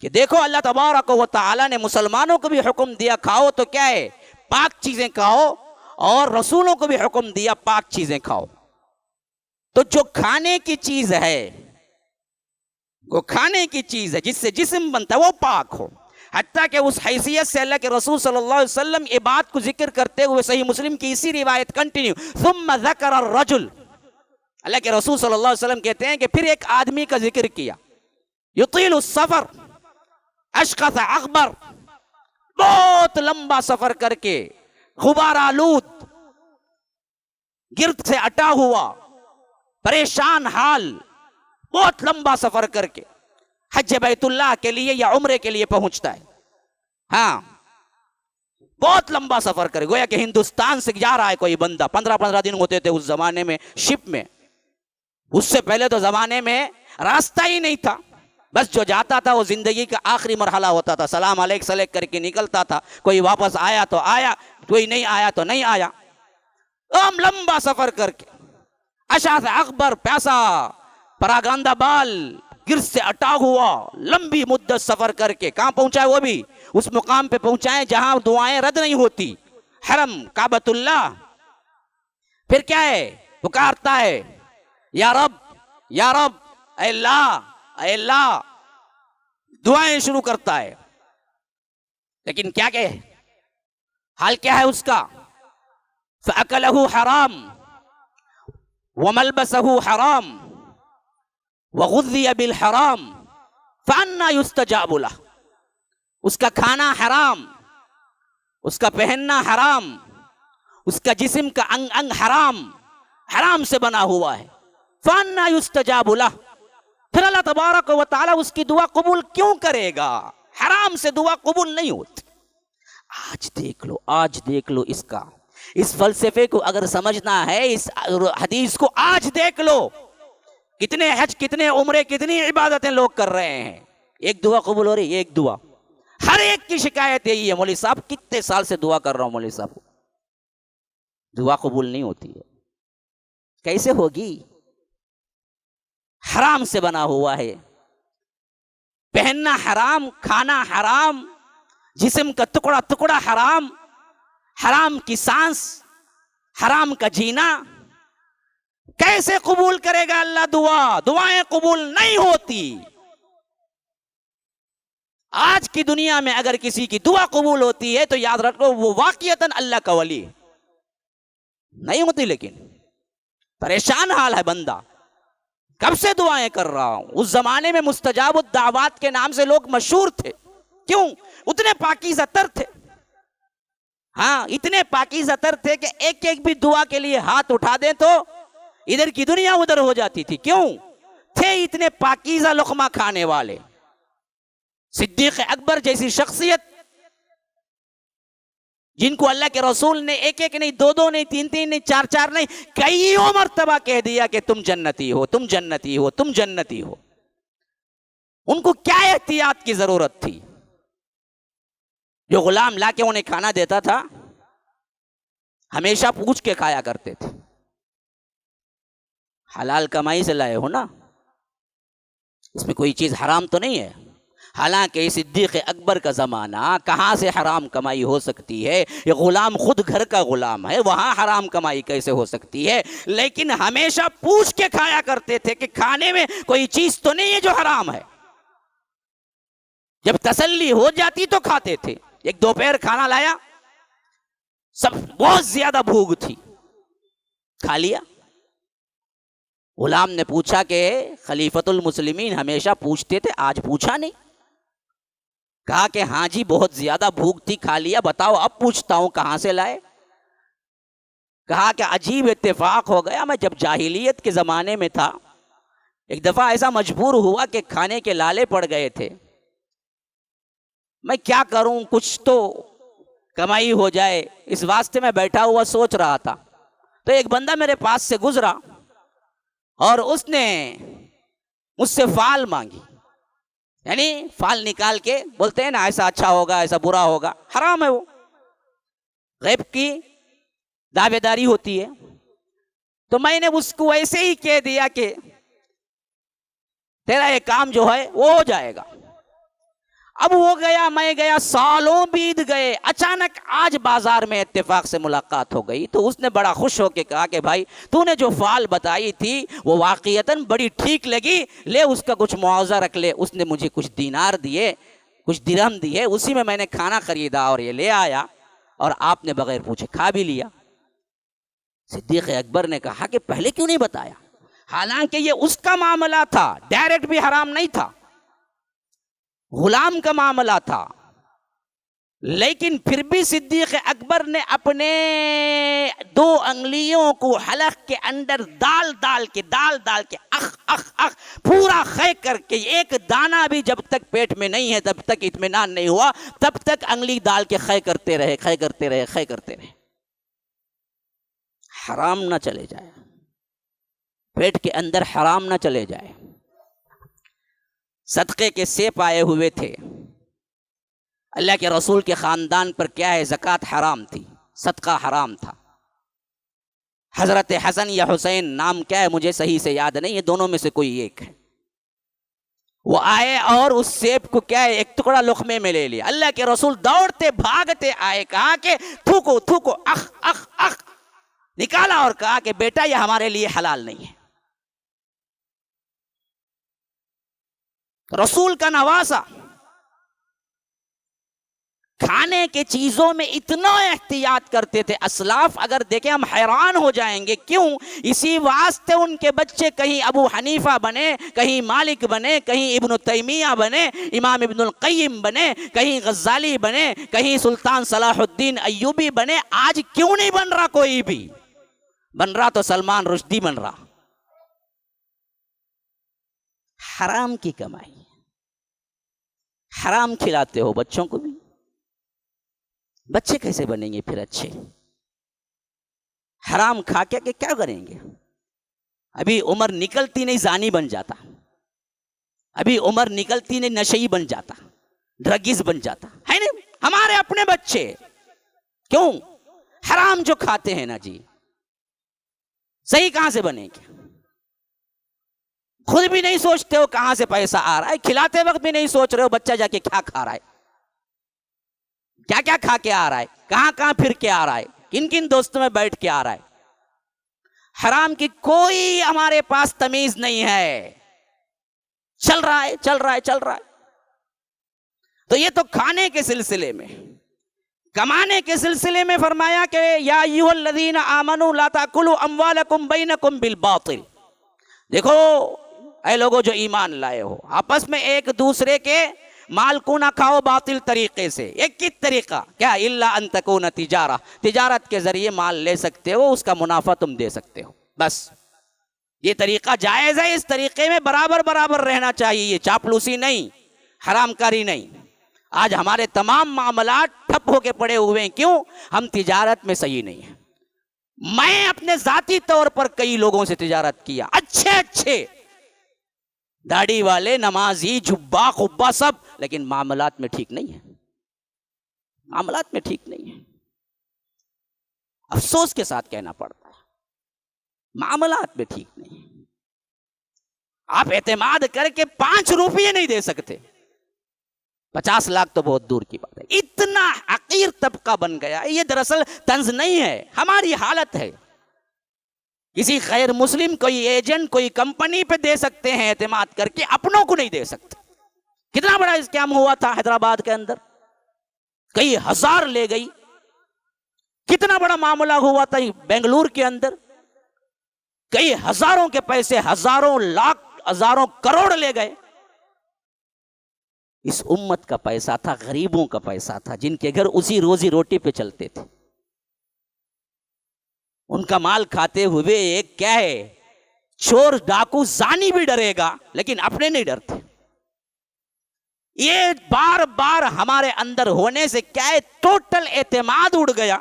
کہ دیکھو اللہ تبارک و تعالی نے مسلمانوں کو بھی حکم دیا کھاؤ تو کیا ہے پاک چیزیں کھاؤ، اور رسولوں کو بھی حکم دیا پاک چیزیں کھاؤ۔ تو جو کھانے کی چیز ہے، وہ کھانے کی چیز ہے جس سے جسم بنتا ہے وہ پاک ہو، حتیٰ کہ اس حیثیت سے اللہ کے رسول صلی اللہ علیہ وسلم یہ بات کو ذکر کرتے ہوئے صحیح مسلم کی اسی روایت کنٹینیو ثم ذکر الرجل، اللہ کے رسول صلی اللہ علیہ وسلم کہتے ہیں کہ پھر ایک آدمی کا ذکر کیا، یطیل السفر اشخص اغبر، بہت لمبا سفر کر کے، غبار آلود، گرد سے اٹا ہوا، پریشان حال، بہت لمبا سفر کر کے حج بیت اللہ کے لیے یا عمرے کے لیے پہنچتا ہے. ہاں بہت لمبا سفر کرے، گویا کہ ہندوستان سے جا رہا ہے کوئی بندہ. 15 دن ہوتے تھے اس زمانے میں شپ میں. اس سے پہلے تو زمانے میں راستہ ہی نہیں تھا، بس جو جاتا تھا وہ زندگی کا آخری مرحلہ ہوتا تھا، سلام علیک سلیک کر کے نکلتا تھا. کوئی واپس آیا تو آیا، کوئی نہیں آیا تو نہیں آیا. ہم لمبا سفر کر کے، اشعث اغبر، پیاسا، پراگندہ بال، گرد سے اٹا ہوا، لمبی مدت سفر کر کے کہاں پہنچا ہے؟ وہ بھی اس مقام پہ پہنچائے جہاں دعائیں رد نہیں ہوتی، حرم کعبۃ اللہ. پھر کیا ہے؟ پکارتا ہے یا رب یا رب، اے اللہ اے اللہ، دعائیں شروع کرتا ہے. لیکن کیا کہ حال کیا ہے اس کا؟ فَأَكَلَهُ حرام وَمَلْبَسَهُ حرام وَغُذِّيَ بِالْحَرام فَأَنَّى يُسْتَجَابُ لَهُ. اس کا کھانا حرام، اس کا پہننا حرام، اس کا جسم کا انگ انگ حرام، حرام سے بنا ہوا ہے. فَأَنَّى يُسْتَجَابُ لَهُ. پھر اللہ تبارک و تعالیٰ اس کی دعا قبول کیوں کرے گا؟ حرام سے دعا قبول نہیں ہوتی. آج دیکھ لو اس فلسفے کو اگر سمجھنا ہے، اس حدیث کو آج دیکھ لو. کتنے حج، کتنے عمرے، کتنی عبادتیں لوگ کر رہے ہیں، ایک دعا قبول ہو رہی ہے، ایک دعا. ہر ایک کی شکایت یہی ہے، مولوی صاحب کتنے سال سے دعا کر رہا ہوں، مولوی صاحب دعا قبول نہیں ہوتی ہے. کیسے ہوگی؟ حرام سے بنا ہوا ہے. پہننا حرام، کھانا حرام، جسم کا ٹکڑا ٹکڑا حرام، حرام کی سانس، حرام کا جینا. کیسے قبول کرے گا اللہ دعا؟ دعائیں قبول نہیں ہوتی. آج کی دنیا میں اگر کسی کی دعا قبول ہوتی ہے تو یاد رکھو وہ واقعتاً اللہ کا ولی ہے. نہیں ہوتی، لیکن پریشان حال ہے بندہ. کب سے دعائیں کر رہا ہوں. اس زمانے میں مستجاب الدعوات کے نام سے لوگ مشہور تھے. کیوں؟ اتنے پاکیزہ تر تھے. ہاں، اتنے پاکیزہ تر تھے کہ ایک ایک بھی دعا کے لیے ہاتھ اٹھا دیں تو ادھر کی دنیا ادھر ہو جاتی تھی. کیوں؟ تھے اتنے پاکیزہ لقمہ کھانے والے. صدیق اکبر جیسی شخصیت جن کو اللہ کے رسول نے ایک ایک نہیں، دو دو نہیں، تین تین نہیں، چار چار نہیں، کئیوں مرتبہ کہہ دیا کہ تم جنتی ہو، تم جنتی ہو، تم جنتی ہو. ان کو کیا احتیاط کی ضرورت تھی؟ جو غلام لا کے انہیں کھانا دیتا تھا ہمیشہ پوچھ کے کھایا کرتے تھے. حلال کمائی سے لائے ہو نا، اس میں کوئی چیز حرام تو نہیں ہے. حالانکہ صدیق اکبر کا زمانہ، کہاں سے حرام کمائی ہو سکتی ہے؟ یہ غلام خود گھر کا غلام ہے، وہاں حرام کمائی کیسے ہو سکتی ہے؟ لیکن ہمیشہ پوچھ کے کھایا کرتے تھے کہ کھانے میں کوئی چیز تو نہیں ہے جو حرام ہے. جب تسلی ہو جاتی تو کھاتے تھے. ایک دوپہر کھانا لایا، سب بہت زیادہ بھوک تھی، کھا لیا. غلام نے پوچھا کہ خلیفۃ المسلمین ہمیشہ پوچھتے تھے، آج پوچھا نہیں؟ کہا کہ ہاں جی بہت زیادہ بھوک تھی، کھا لیا. بتاؤ اب پوچھتا ہوں کہاں سے لائے؟ کہا کہ عجیب اتفاق ہو گیا، میں جب جاہلیت کے زمانے میں تھا ایک دفعہ ایسا مجبور ہوا کہ کھانے کے لالے پڑ گئے تھے. میں کیا کروں، کچھ تو کمائی ہو جائے، اس واسطے میں بیٹھا ہوا سوچ رہا تھا. تو ایک بندہ میرے پاس سے گزرا اور اس نے مجھ سے فال مانگی. یعنی فال نکال کے بولتے ہیں نا ایسا اچھا ہوگا، ایسا برا ہوگا. حرام ہے، وہ غیب کی دعوے داری ہوتی ہے. تو میں نے اس کو ایسے ہی کہہ دیا کہ تیرا یہ کام جو ہے وہ ہو جائے گا. اب وہ گیا، میں گیا، سالوں بیت گئے. اچانک آج بازار میں اتفاق سے ملاقات ہو گئی تو اس نے بڑا خوش ہو کے کہا کہ بھائی تو نے جو فال بتائی تھی وہ واقعتاً بڑی ٹھیک لگی، لے اس کا کچھ معاوضہ رکھ لے. اس نے مجھے کچھ دینار دیے. کچھ درہم دیے، اسی میں نے کھانا خریدا اور یہ لے آیا اور آپ نے بغیر پوچھے کھا بھی لیا۔ صدیق اکبر نے کہا کہ پہلے کیوں نہیں بتایا؟ حالانکہ یہ اس کا معاملہ تھا، ڈائریکٹ بھی حرام نہیں تھا، غلام کا معاملہ تھا، لیکن پھر بھی صدیق اکبر نے اپنے 2 انگلیوں کو حلق کے اندر ڈال ڈال کے اخ اخ اخ پورا خے کر کے، ایک دانہ بھی جب تک پیٹ میں نہیں ہے تب تک اطمینان نہیں ہوا، تب تک انگلی ڈال کے خے کرتے رہے۔ حرام نہ چلے جائے، پیٹ کے اندر حرام نہ چلے جائے۔ صدقے کے سیب آئے ہوئے تھے، اللہ کے رسول کے خاندان پر کیا ہے، زکوٰۃ حرام تھی، صدقہ حرام تھا۔ حضرت حسن یا حسین، نام کیا ہے مجھے صحیح سے یاد نہیں، یہ دونوں میں سے کوئی ایک ہے، وہ آئے اور اس سیب کو کیا ہے ایک ٹکڑا لقمے میں لے لیا۔ اللہ کے رسول دوڑتے بھاگتے آئے، کہا کہ تھوکو اخ اخ اخ نکالا اور کہا کہ بیٹا یہ ہمارے لیے حلال نہیں ہے۔ رسول کا نواسا کھانے کے چیزوں میں اتنا احتیاط کرتے تھے اسلاف، اگر دیکھیں ہم حیران ہو جائیں گے کیوں؟ اسی واسطے ان کے بچے کہیں ابو حنیفہ بنے، کہیں مالک بنے، کہیں ابن تیمیہ بنے، امام ابن القیم بنے، کہیں غزالی بنے، کہیں سلطان صلاح الدین ایوبی بنے۔ آج کیوں نہیں بن رہا؟ کوئی بھی بن رہا تو سلمان رشدی بن رہا۔ حرام کی کمائی، حرام کھلاتے ہو بچوں کو بھی، بچے کیسے بنیں گے پھر اچھے؟ حرام کھا کے کیا کریں گے؟ ابھی عمر نکلتی نہیں زانی بن جاتا، ابھی عمر نکلتی نہیں نشئی بن جاتا، ڈرگز بن جاتا ہے نا؟ ہمارے اپنے بچے کیوں حرام جو کھاتے ہیں نا جی، صحیح کہاں سے بنیں گے؟ خود بھی نہیں سوچتے ہو کہاں سے پیسہ آ رہا ہے، کھلاتے وقت بھی نہیں سوچ رہے ہو بچہ جا کے کیا کھا رہا ہے، کیا کھا کے آ رہا ہے، کہاں پھر کے آ رہا ہے، کن کن دوستوں میں بیٹھ کے آ رہا ہے۔ حرام کی کوئی ہمارے پاس تمیز نہیں ہے، چل رہا ہے۔ تو یہ تو کھانے کے سلسلے میں۔ کمانے کے سلسلے میں فرمایا کہ یا ایھا الذین آمنوا لا تاکلوا اموالکم بینکم بالباطل۔ دیکھو اے لوگوں جو ایمان لائے ہو، آپس میں ایک دوسرے کے مال کو نہ کھاؤ باطل طریقے سے۔ ایک ہی طریقہ کیا؟ الا ان تکون تجارہ، تجارت کے ذریعے مال لے سکتے ہو، اس کا منافع تم دے سکتے ہو، بس یہ طریقہ جائز ہے۔ اس طریقے میں برابر رہنا چاہیے، یہ چاپلوسی نہیں، حرام کاری نہیں۔ آج ہمارے تمام معاملات ٹھپ ہو کے پڑے ہوئے ہیں، کیوں؟ ہم تجارت میں صحیح نہیں ہیں۔ میں اپنے ذاتی طور پر کئی لوگوں سے تجارت کیا، اچھے داڑھی والے، نمازی، جھبا خبا سب، لیکن معاملات میں ٹھیک نہیں ہے، معاملات میں ٹھیک نہیں ہے۔ افسوس کے ساتھ کہنا پڑتا ہے، معاملات میں ٹھیک نہیں ہے۔ آپ اعتماد کر کے 5 روپیے نہیں دے سکتے، 50 لاکھ تو بہت دور کی بات ہے۔ اتنا حقیر طبقہ بن گیا، یہ دراصل طنز نہیں ہے، ہماری حالت ہے۔ کسی غیر مسلم کوئی ایجنٹ کوئی کمپنی پہ دے سکتے ہیں اعتماد کر کے، اپنوں کو نہیں دے سکتے۔ کتنا بڑا اسکیم ہوا تھا حیدرآباد کے اندر، کئی ہزار لے گئی۔ کتنا بڑا معاملہ ہوا تھا بنگلور کے اندر، کئی ہزاروں کے پیسے، ہزاروں لاکھ، ہزاروں کروڑ لے گئے۔ اس امت کا پیسہ تھا، غریبوں کا پیسہ تھا، جن کے گھر اسی روزی روٹی پہ چلتے تھے۔ ان کا مال کھاتے ہوئے ایک کیا ہے، چور ڈاکو زانی بھی ڈرے گا، لیکن اپنے نہیں ڈرتے۔ یہ بار بار ہمارے اندر ہونے سے کیا ہے، ٹوٹل اعتماد اڑ گیا۔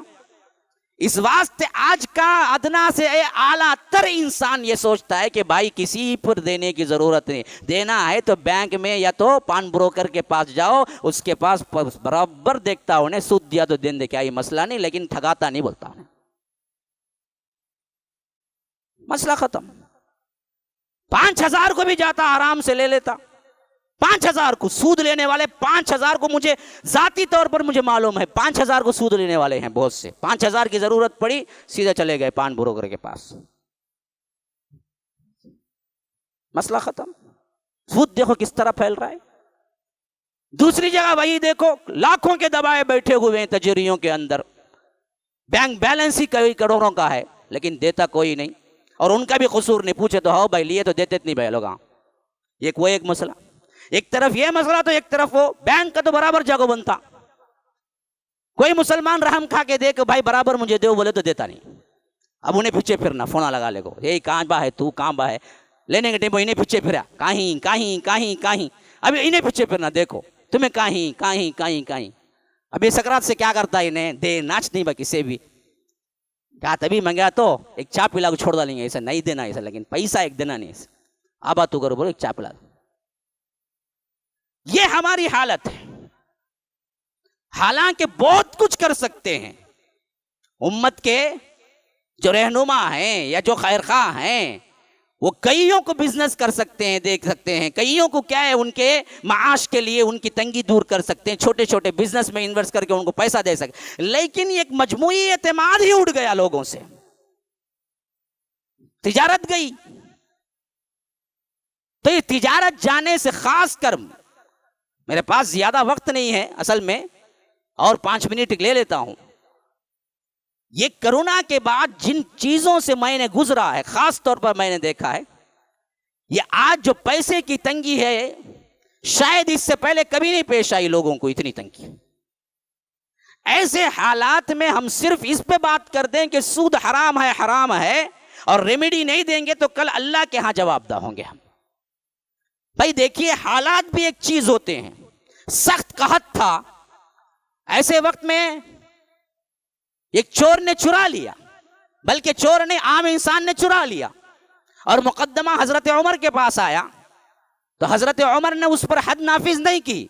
اس واسطے آج کا ادنا سے اعلیٰ تر انسان یہ سوچتا ہے کہ بھائی کسی پر دینے کی ضرورت نہیں، دینا ہے تو بینک میں یا تو پان بروکر کے پاس جاؤ، اس کے پاس برابر دیکھتا انہیں، سود دیا تو دین دے، کیا یہ مسئلہ نہیں، لیکن ٹھگاتا نہیں بولتا انہیں، مسئلہ ختم۔ 5,000 کو بھی جاتا آرام سے لے لیتا، 5,000 کو سود لینے والے، 5,000 کو مجھے ذاتی طور پر مجھے معلوم ہے، 5,000 کو سود لینے والے ہیں بہت سے۔ 5,000 کی ضرورت پڑی، سیدھے چلے گئے پان بروکر کے پاس، مسئلہ ختم۔ سود دیکھو کس طرح پھیل رہا ہے۔ دوسری جگہ وہی دیکھو لاکھوں کے دبائے بیٹھے ہوئے ہیں تجریوں کے اندر، بینک بیلنس ہی کئی کروڑوں کا ہے لیکن دیتا کوئی نہیں، اور ان کا بھی قصور نہیں، پوچھے تو ہو بھائی لیے تو دیتے نہیں بھائی لوگ. ایک مسئلہ، ایک طرف یہ مسئلہ تو ایک طرف وہ بینک کا تو برابر جگہ بنتا. کوئی مسلمان رحم کھا کے دے کہ بھائی برابر مجھے دو بولے تو دیتا نہیں. اب انہیں پیچھے پھرنا، فونا لگا لے گو، یہی کہاں با ہے تو کہاں با ہے، لینے کے ٹائم انہیں پیچھے پھرا کہیں. اب انہیں پیچھے پھرنا، دیکھو تمہیں کہیں. اب یہ سکرات سے کیا کرتا ہے، انہیں دے ناچ نہیں با کسی بھی کیا تبھی منگا تو ایک چا پلا کو چھوڑ ڈالیں گے، ایسا نہیں دینا ایسا، لیکن پیسہ ایک دینا نہیں ایسا. آبا تو کرو بولو ایک چا پلا. یہ ہماری حالت ہے. حالانکہ بہت کچھ کر سکتے ہیں، امت کے جو رہنما ہیں یا جو خیر خواہ ہیں وہ کئیوں کو بزنس کر سکتے ہیں، دیکھ سکتے ہیں، کئیوں کو کیا ہے ان کے معاش کے لیے ان کی تنگی دور کر سکتے ہیں، چھوٹے چھوٹے بزنس میں انویسٹ کر کے ان کو پیسہ دے سکتے. لیکن ایک مجموعی اعتماد ہی اٹھ گیا لوگوں سے، تجارت گئی. تو یہ تجارت جانے سے خاص کر، میرے پاس زیادہ وقت نہیں ہے اصل میں، اور 5 منٹ لے لیتا ہوں. یہ کرونا کے بعد جن چیزوں سے میں نے گزرا ہے، خاص طور پر میں نے دیکھا ہے، یہ آج جو پیسے کی تنگی ہے شاید اس سے پہلے کبھی نہیں پیش آئی لوگوں کو اتنی تنگی. ایسے حالات میں ہم صرف اس پہ بات کر دیں کہ سود حرام ہے اور ریمیڈی نہیں دیں گے تو کل اللہ کے ہاں جواب دہ ہوں گے ہم. بھائی دیکھیے حالات بھی ایک چیز ہوتے ہیں. سخت قحط تھا، ایسے وقت میں ایک چور نے چرا لیا، بلکہ چور نے عام انسان نے چرا لیا، اور مقدمہ حضرت عمر کے پاس آیا تو حضرت عمر نے اس پر حد نافذ نہیں کی،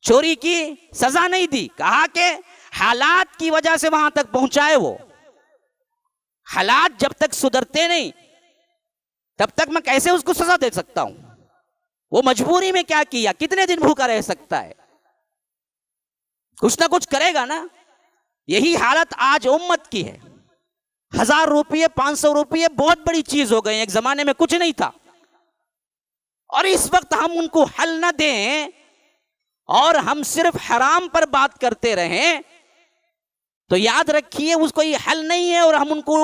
چوری کی سزا نہیں دی، کہا کہ حالات کی وجہ سے وہاں تک پہنچائے. وہ حالات جب تک سدھرتے نہیں تب تک میں کیسے اس کو سزا دے سکتا ہوں. وہ مجبوری میں کیا کیا، کتنے دن بھوکا رہ سکتا ہے، کچھ نہ کچھ کرے گا نا. یہی حالت آج امت کی ہے. 1000 روپیے 500 روپیے بہت بڑی چیز ہو گئی، ایک زمانے میں کچھ نہیں تھا. اور اس وقت ہم ان کو حل نہ دیں اور ہم صرف حرام پر بات کرتے رہیں تو یاد رکھیے اس کو یہ حل نہیں ہے، اور ہم ان کو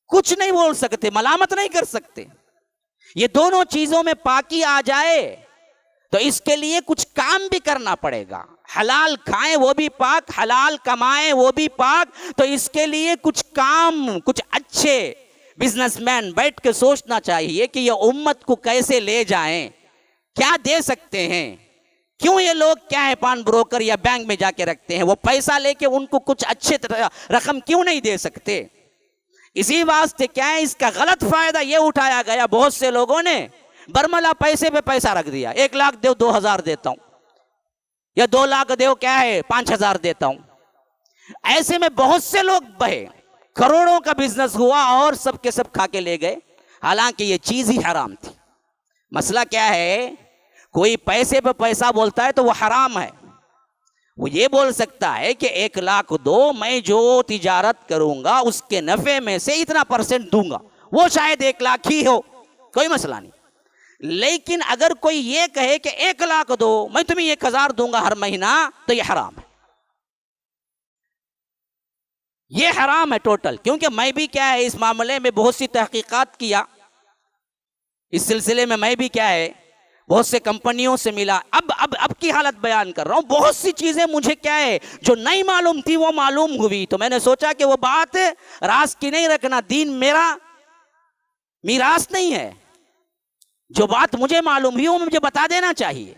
کچھ نہیں بول سکتے، ملامت نہیں کر سکتے. یہ دونوں چیزوں میں پاکی آ جائے تو اس کے لیے کچھ کام بھی کرنا پڑے گا. حلال کھائیں وہ بھی پاک، حلال کمائیں وہ بھی پاک. تو اس کے لیے کچھ کام، کچھ اچھے بزنس مین بیٹھ کے سوچنا چاہیے کہ یہ امت کو کیسے لے جائیں، کیا دے سکتے ہیں. کیوں یہ لوگ کیا ہے پان بروکر یا بینک میں جا کے رکھتے ہیں، وہ پیسہ لے کے ان کو کچھ اچھے رقم کیوں نہیں دے سکتے. اسی واسطے کیا ہے اس کا غلط فائدہ یہ اٹھایا گیا، بہت سے لوگوں نے برملا پیسے پہ پیسہ رکھ دیا. 1 لاکھ دو 2000 دیتا ہوں، یا 2 لاکھ دیو کیا ہے 5000 دیتا ہوں. ایسے میں بہت سے لوگ بہے، کروڑوں کا بزنس ہوا اور سب کے سب کھا کے لے گئے، حالانکہ یہ چیز ہی حرام تھی. مسئلہ کیا ہے، کوئی پیسے پہ پیسہ بولتا ہے تو وہ حرام ہے. وہ یہ بول سکتا ہے کہ 1 لاکھ دو، میں جو تجارت کروں گا اس کے نفع میں سے اتنا % دوں گا، وہ شاید 1 لاکھ ہی ہو، کوئی مسئلہ نہیں. لیکن اگر کوئی یہ کہے کہ 1 لاکھ دو میں تمہیں 1000 دوں گا ہر مہینہ، تو یہ حرام ہے. یہ حرام ہے ٹوٹل. کیونکہ میں بھی کیا ہے اس معاملے میں بہت سی تحقیقات کیا، اس سلسلے میں میں بھی کیا ہے بہت سے کمپنیوں سے ملا. اب کی حالت بیان کر رہا ہوں. بہت سی چیزیں مجھے کیا ہے جو نہیں معلوم تھی وہ معلوم ہوئی، تو میں نے سوچا کہ وہ بات راز کی نہیں رکھنا. دین میرا میراث نہیں ہے، جو بات مجھے معلوم ہوئی وہ مجھے بتا دینا چاہیے.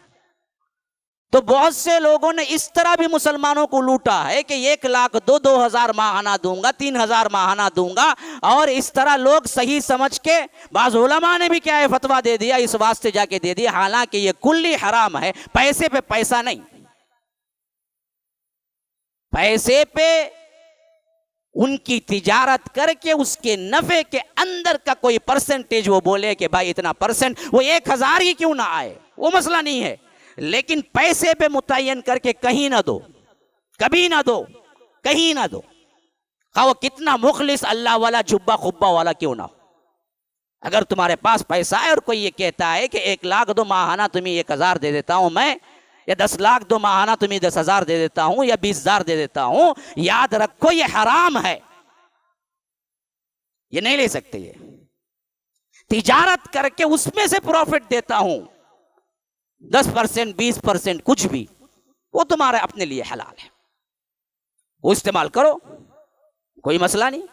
تو بہت سے لوگوں نے اس طرح بھی مسلمانوں کو لوٹا ہے کہ 1 لاکھ دو 2000 ماہانہ دوں گا، 3000 ماہانہ دوں گا، اور اس طرح لوگ صحیح سمجھ کے، بعض علماء نے بھی کیا ہے فتویٰ دے دیا، اس واسطے جا کے دے دیا. حالانکہ یہ کلی حرام ہے. پیسے پہ پیسہ نہیں، پیسے پہ ان کی تجارت کر کے اس کے نفع کے اندر کا کوئی % وہ بولے کہ بھائی اتنا %، وہ 1000 ہی کیوں نہ آئے، وہ مسئلہ نہیں ہے. لیکن پیسے پہ متعین کر کے کہیں نہ دو، کبھی نہ دو، کہیں نہ دو، خواہ وہ کتنا مخلص اللہ والا جبہ خبہ والا کیوں نہ ہو. اگر تمہارے پاس پیسہ ہے اور کوئی یہ کہتا ہے کہ 1 لاکھ دو ماہانہ تمہیں 1,000 دے دیتا ہوں میں، یا 10 لاکھ دو ماہانہ تمہیں 10,000 دے دیتا ہوں، یا 20,000 دے دیتا ہوں، یاد رکھو یہ حرام ہے، یہ نہیں لے سکتے۔ یہ تجارت کر کے اس میں سے پروفٹ دیتا ہوں 10%، 20%، کچھ بھی، وہ تمہارے اپنے لیے حلال ہے، وہ استعمال کرو، کوئی مسئلہ نہیں۔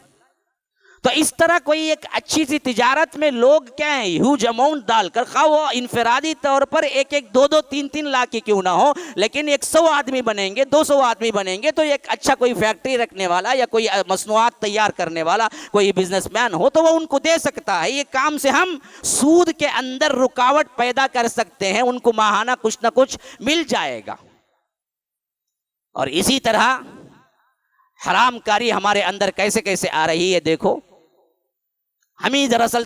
تو اس طرح کوئی ایک اچھی سی تجارت میں لوگ کیا ہیں، ہیوج اماؤنٹ ڈال کر، خواہ وہ انفرادی طور پر 1-1، 2-2، 3-3 لاکھ کی کیوں نہ ہو، لیکن 100 آدمی بنیں گے، 200 آدمی بنیں گے، تو ایک اچھا کوئی فیکٹری رکھنے والا یا کوئی مصنوعات تیار کرنے والا کوئی بزنس مین ہو تو وہ ان کو دے سکتا ہے۔ یہ کام سے ہم سود کے اندر رکاوٹ پیدا کر سکتے ہیں، ان کو ماہانہ کچھ نہ کچھ مل جائے گا۔ اور اسی طرح حرام کاری ہمارے اندر کیسے کیسے آ رہی ہے، دیکھو ہمیں دراصل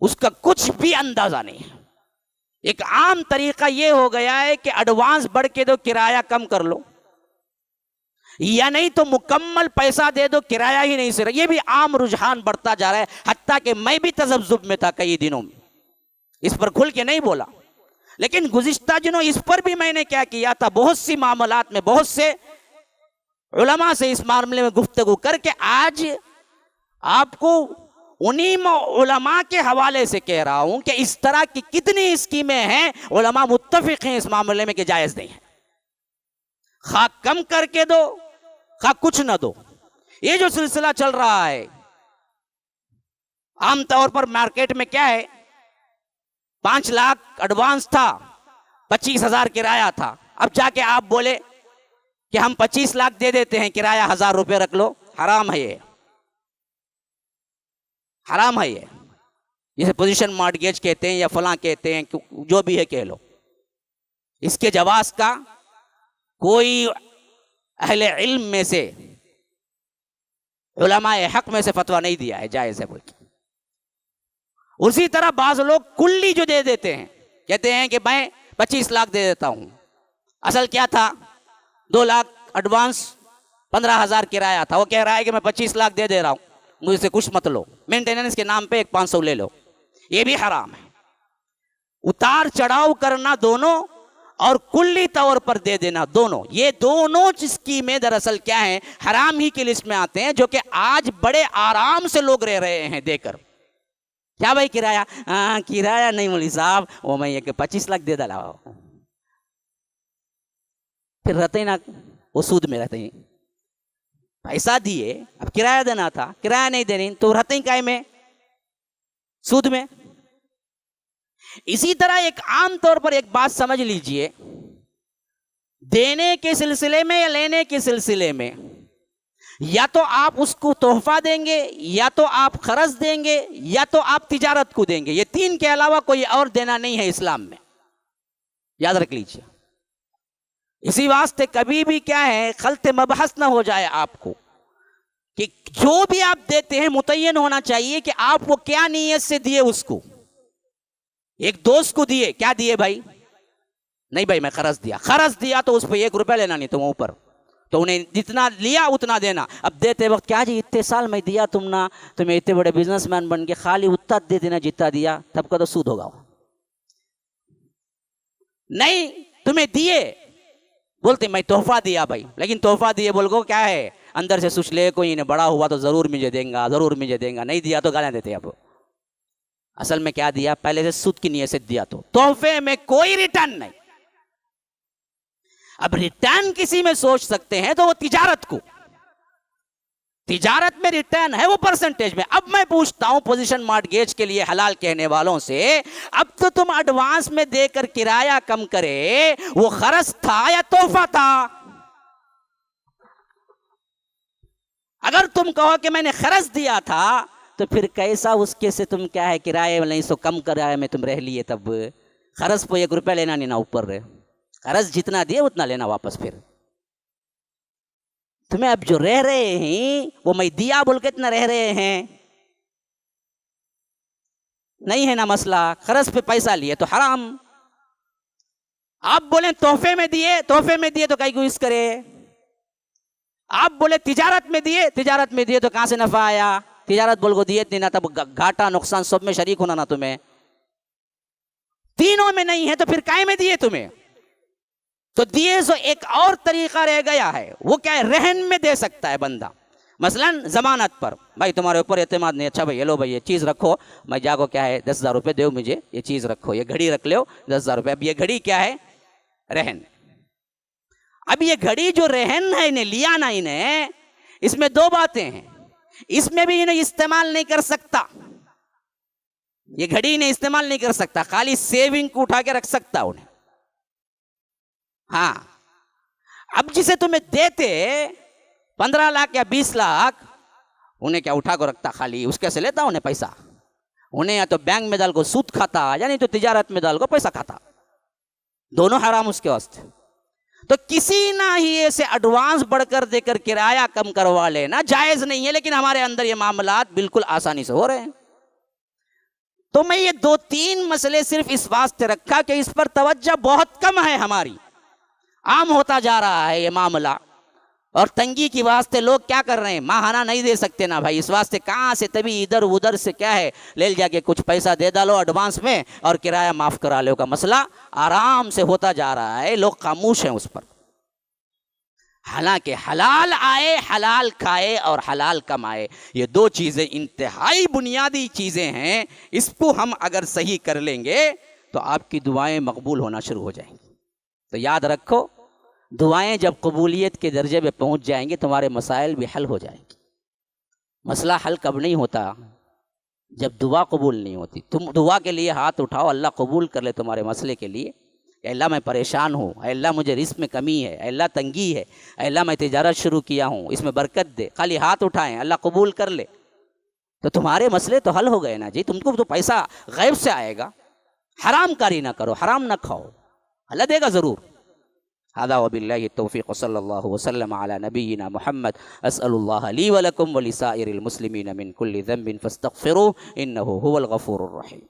اس کا کچھ بھی اندازہ نہیں ہے۔ ایک عام طریقہ یہ ہو گیا ہے کہ ایڈوانس بڑھ کے دو، کرایہ کم کر لو، یا نہیں تو مکمل پیسہ دے دو، کرایہ ہی نہیں سے رہا۔ یہ بھی عام رجحان بڑھتا جا رہا ہے، حتیٰ کہ میں بھی تذبذب میں تھا کئی دنوں میں، اس پر کھل کے نہیں بولا، لیکن گزشتہ دنوں اس پر بھی میں نے کیا کیا تھا، بہت سی معاملات میں بہت سے علماء سے اس معاملے میں گفتگو کر کے آج آپ کو انہی علماء کے حوالے سے کہہ رہا ہوں کہ اس طرح کی کتنی اسکیمیں ہیں، علماء متفق ہیں اس معاملے میں کہ جائز نہیں ہے۔ خواہ کم کر کے دو، خواہ کچھ نہ دو، یہ جو سلسلہ چل رہا ہے عام طور پر مارکیٹ میں کیا ہے، 5 لاکھ ایڈوانس تھا، 25,000 کرایہ تھا، اب جا کے آپ بولے کہ ہم 25 لاکھ دے دیتے ہیں، کرایہ 1,000 روپے رکھ لو، حرام ہے یہ، حرام ہے یہ، جسے پوزیشن مارٹگیج کہتے ہیں یا فلاں کہتے ہیں، جو بھی ہے کہہ لو۔ اس کے جواز کا کوئی اہل علم میں سے، علماء حق میں سے فتویٰ نہیں دیا ہے، جائز ہے کوئی۔ اسی طرح بعض لوگ کلی جو دے دیتے ہیں، کہتے ہیں کہ میں 25 لاکھ دے دیتا ہوں، اصل کیا تھا 2 لاکھ ایڈوانس، 15,000 کرایہ تھا، وہ کہہ رہا ہے کہ میں 25 لاکھ دے رہا ہوں، مجھ سے کچھ مت لو، مینٹیننس کے نام پہ ایک 500 لے لو، یہ بھی حرام ہے۔ اتار چڑھاؤ کرنا دونوں اور کلی طور پر دے دینا دونوں، یہ دونوں اسکیمیں دراصل کیا ہیں، حرام ہی کی لسٹ میں آتے ہیں، جو کہ آج بڑے آرام سے لوگ رہ رہے ہیں دے کر۔ کیا بھائی کرایہ؟ کرایہ نہیں مولوی صاحب، وہ میں یہ کہ 25 لاکھ دے ڈالا، پھر رہتے ہی نا، وہ سود میں رہتے ہیں، پیسہ دیے، اب کرایہ دینا تھا، کرایہ نہیں دینی تو رہتے ہی کائے میں، سود میں۔ اسی طرح ایک عام طور پر ایک بات سمجھ لیجئے، دینے کے سلسلے میں یا لینے کے سلسلے میں، یا تو آپ اس کو تحفہ دیں گے، یا تو آپ قرض دیں گے، یا تو آپ تجارت کو دیں گے، یہ 3 کے علاوہ کوئی اور دینا نہیں ہے اسلام میں، یاد رکھ لیجئے۔ اسی واسطے کبھی بھی کیا ہے، خلط مبحث نہ ہو جائے آپ کو، کہ جو بھی آپ دیتے ہیں متعین ہونا چاہیے کہ آپ وہ کیا نیت سے دیے اس کو۔ ایک دوست کو دیے، کیا دیے بھائی؟ نہیں بھائی میں قرض دیا، قرض دیا تو اس پہ 1 روپے لینا نہیں تم اوپر، تو انہیں جتنا لیا اتنا دینا۔ اب دیتے وقت کیا جی اتنے سال میں دیا تمہیں اتنے بڑے بزنس مین بن کے خالی اتنا دے دینا جتنا دیا، تب کا تو سود ہوگا۔ نہیں، تمہیں دیے، بولتے میں تحفہ دیا بھائی، لیکن تحفہ دیے بول کو کیا ہے، اندر سے سوچ لے کوئی انہیں بڑا ہوا تو ضرور مجھے دیں گا، ضرور مجھے دیں گا، نہیں دیا تو گالیاں دیتے۔ اب اصل میں کیا دیا، پہلے سے سود کی نیت سے دیا، تو تحفے میں کوئی ریٹرن نہیں۔ اب ریٹرن کسی میں سوچ سکتے ہیں تو وہ تجارت کو، تجارت میں ریٹرن ہے وہ پرسنٹیج میں۔ اب میں پوچھتا ہوں پوزیشن مارٹگیج کے لیے حلال کہنے والوں سے، اب تو تم ایڈوانس میں دے کر کرایہ کم کرے، وہ قرض تھا یا تحفہ تھا؟ اگر تم کہو کہ میں نے قرض دیا تھا تو پھر کیسا اس کے سے تم کیا ہے کرایہ نہیں سو کم کرایہ میں تم رہ لیے، تب قرض پہ 1 روپے لینا نہیں نا اوپر رہے، قرض جتنا دیے اتنا لینا واپس۔ پھر تمہیں اب جو رہ رہے ہیں وہ میں دیا بول کے اتنا رہ رہے ہیں، نہیں ہے نا مسئلہ، قرض پہ پیسہ لیے تو حرام۔ آپ بولیں تحفے میں دیے تو کئی کو اس کرے، آپ بولے تجارت میں دیے تو کہاں سے نفع آیا؟ تجارت بول کو دیت نہیں نہ تب گھاٹا نقصان سب میں شریک ہونا نا تمہیں. تینوں میں نہیں ہے تو پھر کائے میں دیے تمہیں؟ تو دیے سو ایک اور طریقہ رہ گیا ہے، وہ کیا ہے؟ رہن میں دے سکتا ہے بندہ. مثلا ضمانت پر، بھائی تمہارے اوپر اعتماد نہیں، اچھا بھائی یہ لو بھائی یہ چیز رکھو، میں جاگو کیا ہے 10,000 روپے دو مجھے، یہ چیز رکھو، یہ گھڑی رکھ لو 10,000 روپے. اب یہ گھڑی کیا ہے؟ رہن. اب یہ گھڑی جو رہن ہے انہیں لیا نا، انہیں اس میں دو باتیں ہیں. اس میں بھی انہیں استعمال نہیں کر سکتا، یہ گھڑی انہیں استعمال نہیں کر سکتا، خالی سیونگ کو اٹھا کے رکھ سکتا انہیں. ہاں اب جسے تمہیں دیتے 15 لاکھ یا 20 لاکھ، انہیں کیا اٹھا کو رکھتا خالی، اس کیسے لیتا انہیں پیسہ؟ انہیں یا تو بینک میں ڈال کو سود کھاتا یا نہیں تو تجارت میں ڈال کو پیسہ کھاتا، دونوں حرام اس کے واسطے. تو کسی نہ ہی سے ایڈوانس بڑھ کر دے کر کرایہ کم کروا لینا جائز نہیں ہے، لیکن ہمارے اندر یہ معاملات بالکل آسانی سے ہو رہے ہیں. تو میں یہ 2-3 مسئلے صرف اس واسطے رکھا کہ اس پر توجہ بہت کم ہے ہماری، عام ہوتا جا رہا ہے یہ معاملہ. اور تنگی کی واسطے لوگ کیا کر رہے ہیں؟ ماہانہ نہیں دے سکتے نا بھائی، اس واسطے کہاں سے تبھی ادھر ادھر سے کیا ہے لے جا کے کچھ پیسہ دے ڈالو ایڈوانس میں اور کرایہ معاف کرا لو کا مسئلہ آرام سے ہوتا جا رہا ہے، لوگ خاموش ہیں اس پر. حالانکہ حلال آئے، حلال کھائے اور حلال کمائے، یہ 2 چیزیں انتہائی بنیادی چیزیں ہیں. اس کو ہم اگر صحیح کر لیں گے تو آپ کی دعائیں مقبول ہونا شروع ہو جائیں گی. تو یاد رکھو، دعائیں جب قبولیت کے درجے پہ پہنچ جائیں گے تمہارے مسائل بھی حل ہو جائیں گے. مسئلہ حل کب نہیں ہوتا؟ جب دعا قبول نہیں ہوتی. تم دعا کے لیے ہاتھ اٹھاؤ، اللہ قبول کر لے تمہارے مسئلے کے لیے. اے اللہ میں پریشان ہوں، اے اللہ مجھے رزق میں کمی ہے، اے اللہ تنگی ہے، اے اللہ میں تجارت شروع کیا ہوں اس میں برکت دے. خالی ہاتھ اٹھائیں، اللہ قبول کر لے تو تمہارے مسئلے تو حل ہو گئے نا جی. تم کو تو پیسہ غیب سے آئے گا. حرام کاری نہ کرو، حرام نہ کھاؤ، اللہ دے گا ضرور. هذا وبالله التوفيق وصلى الله وسلم على نبينا محمد. أسأل الله لي ولكم ولسائر المسلمين من كل ذنب فاستغفروه إنه هو الغفور الرحيم.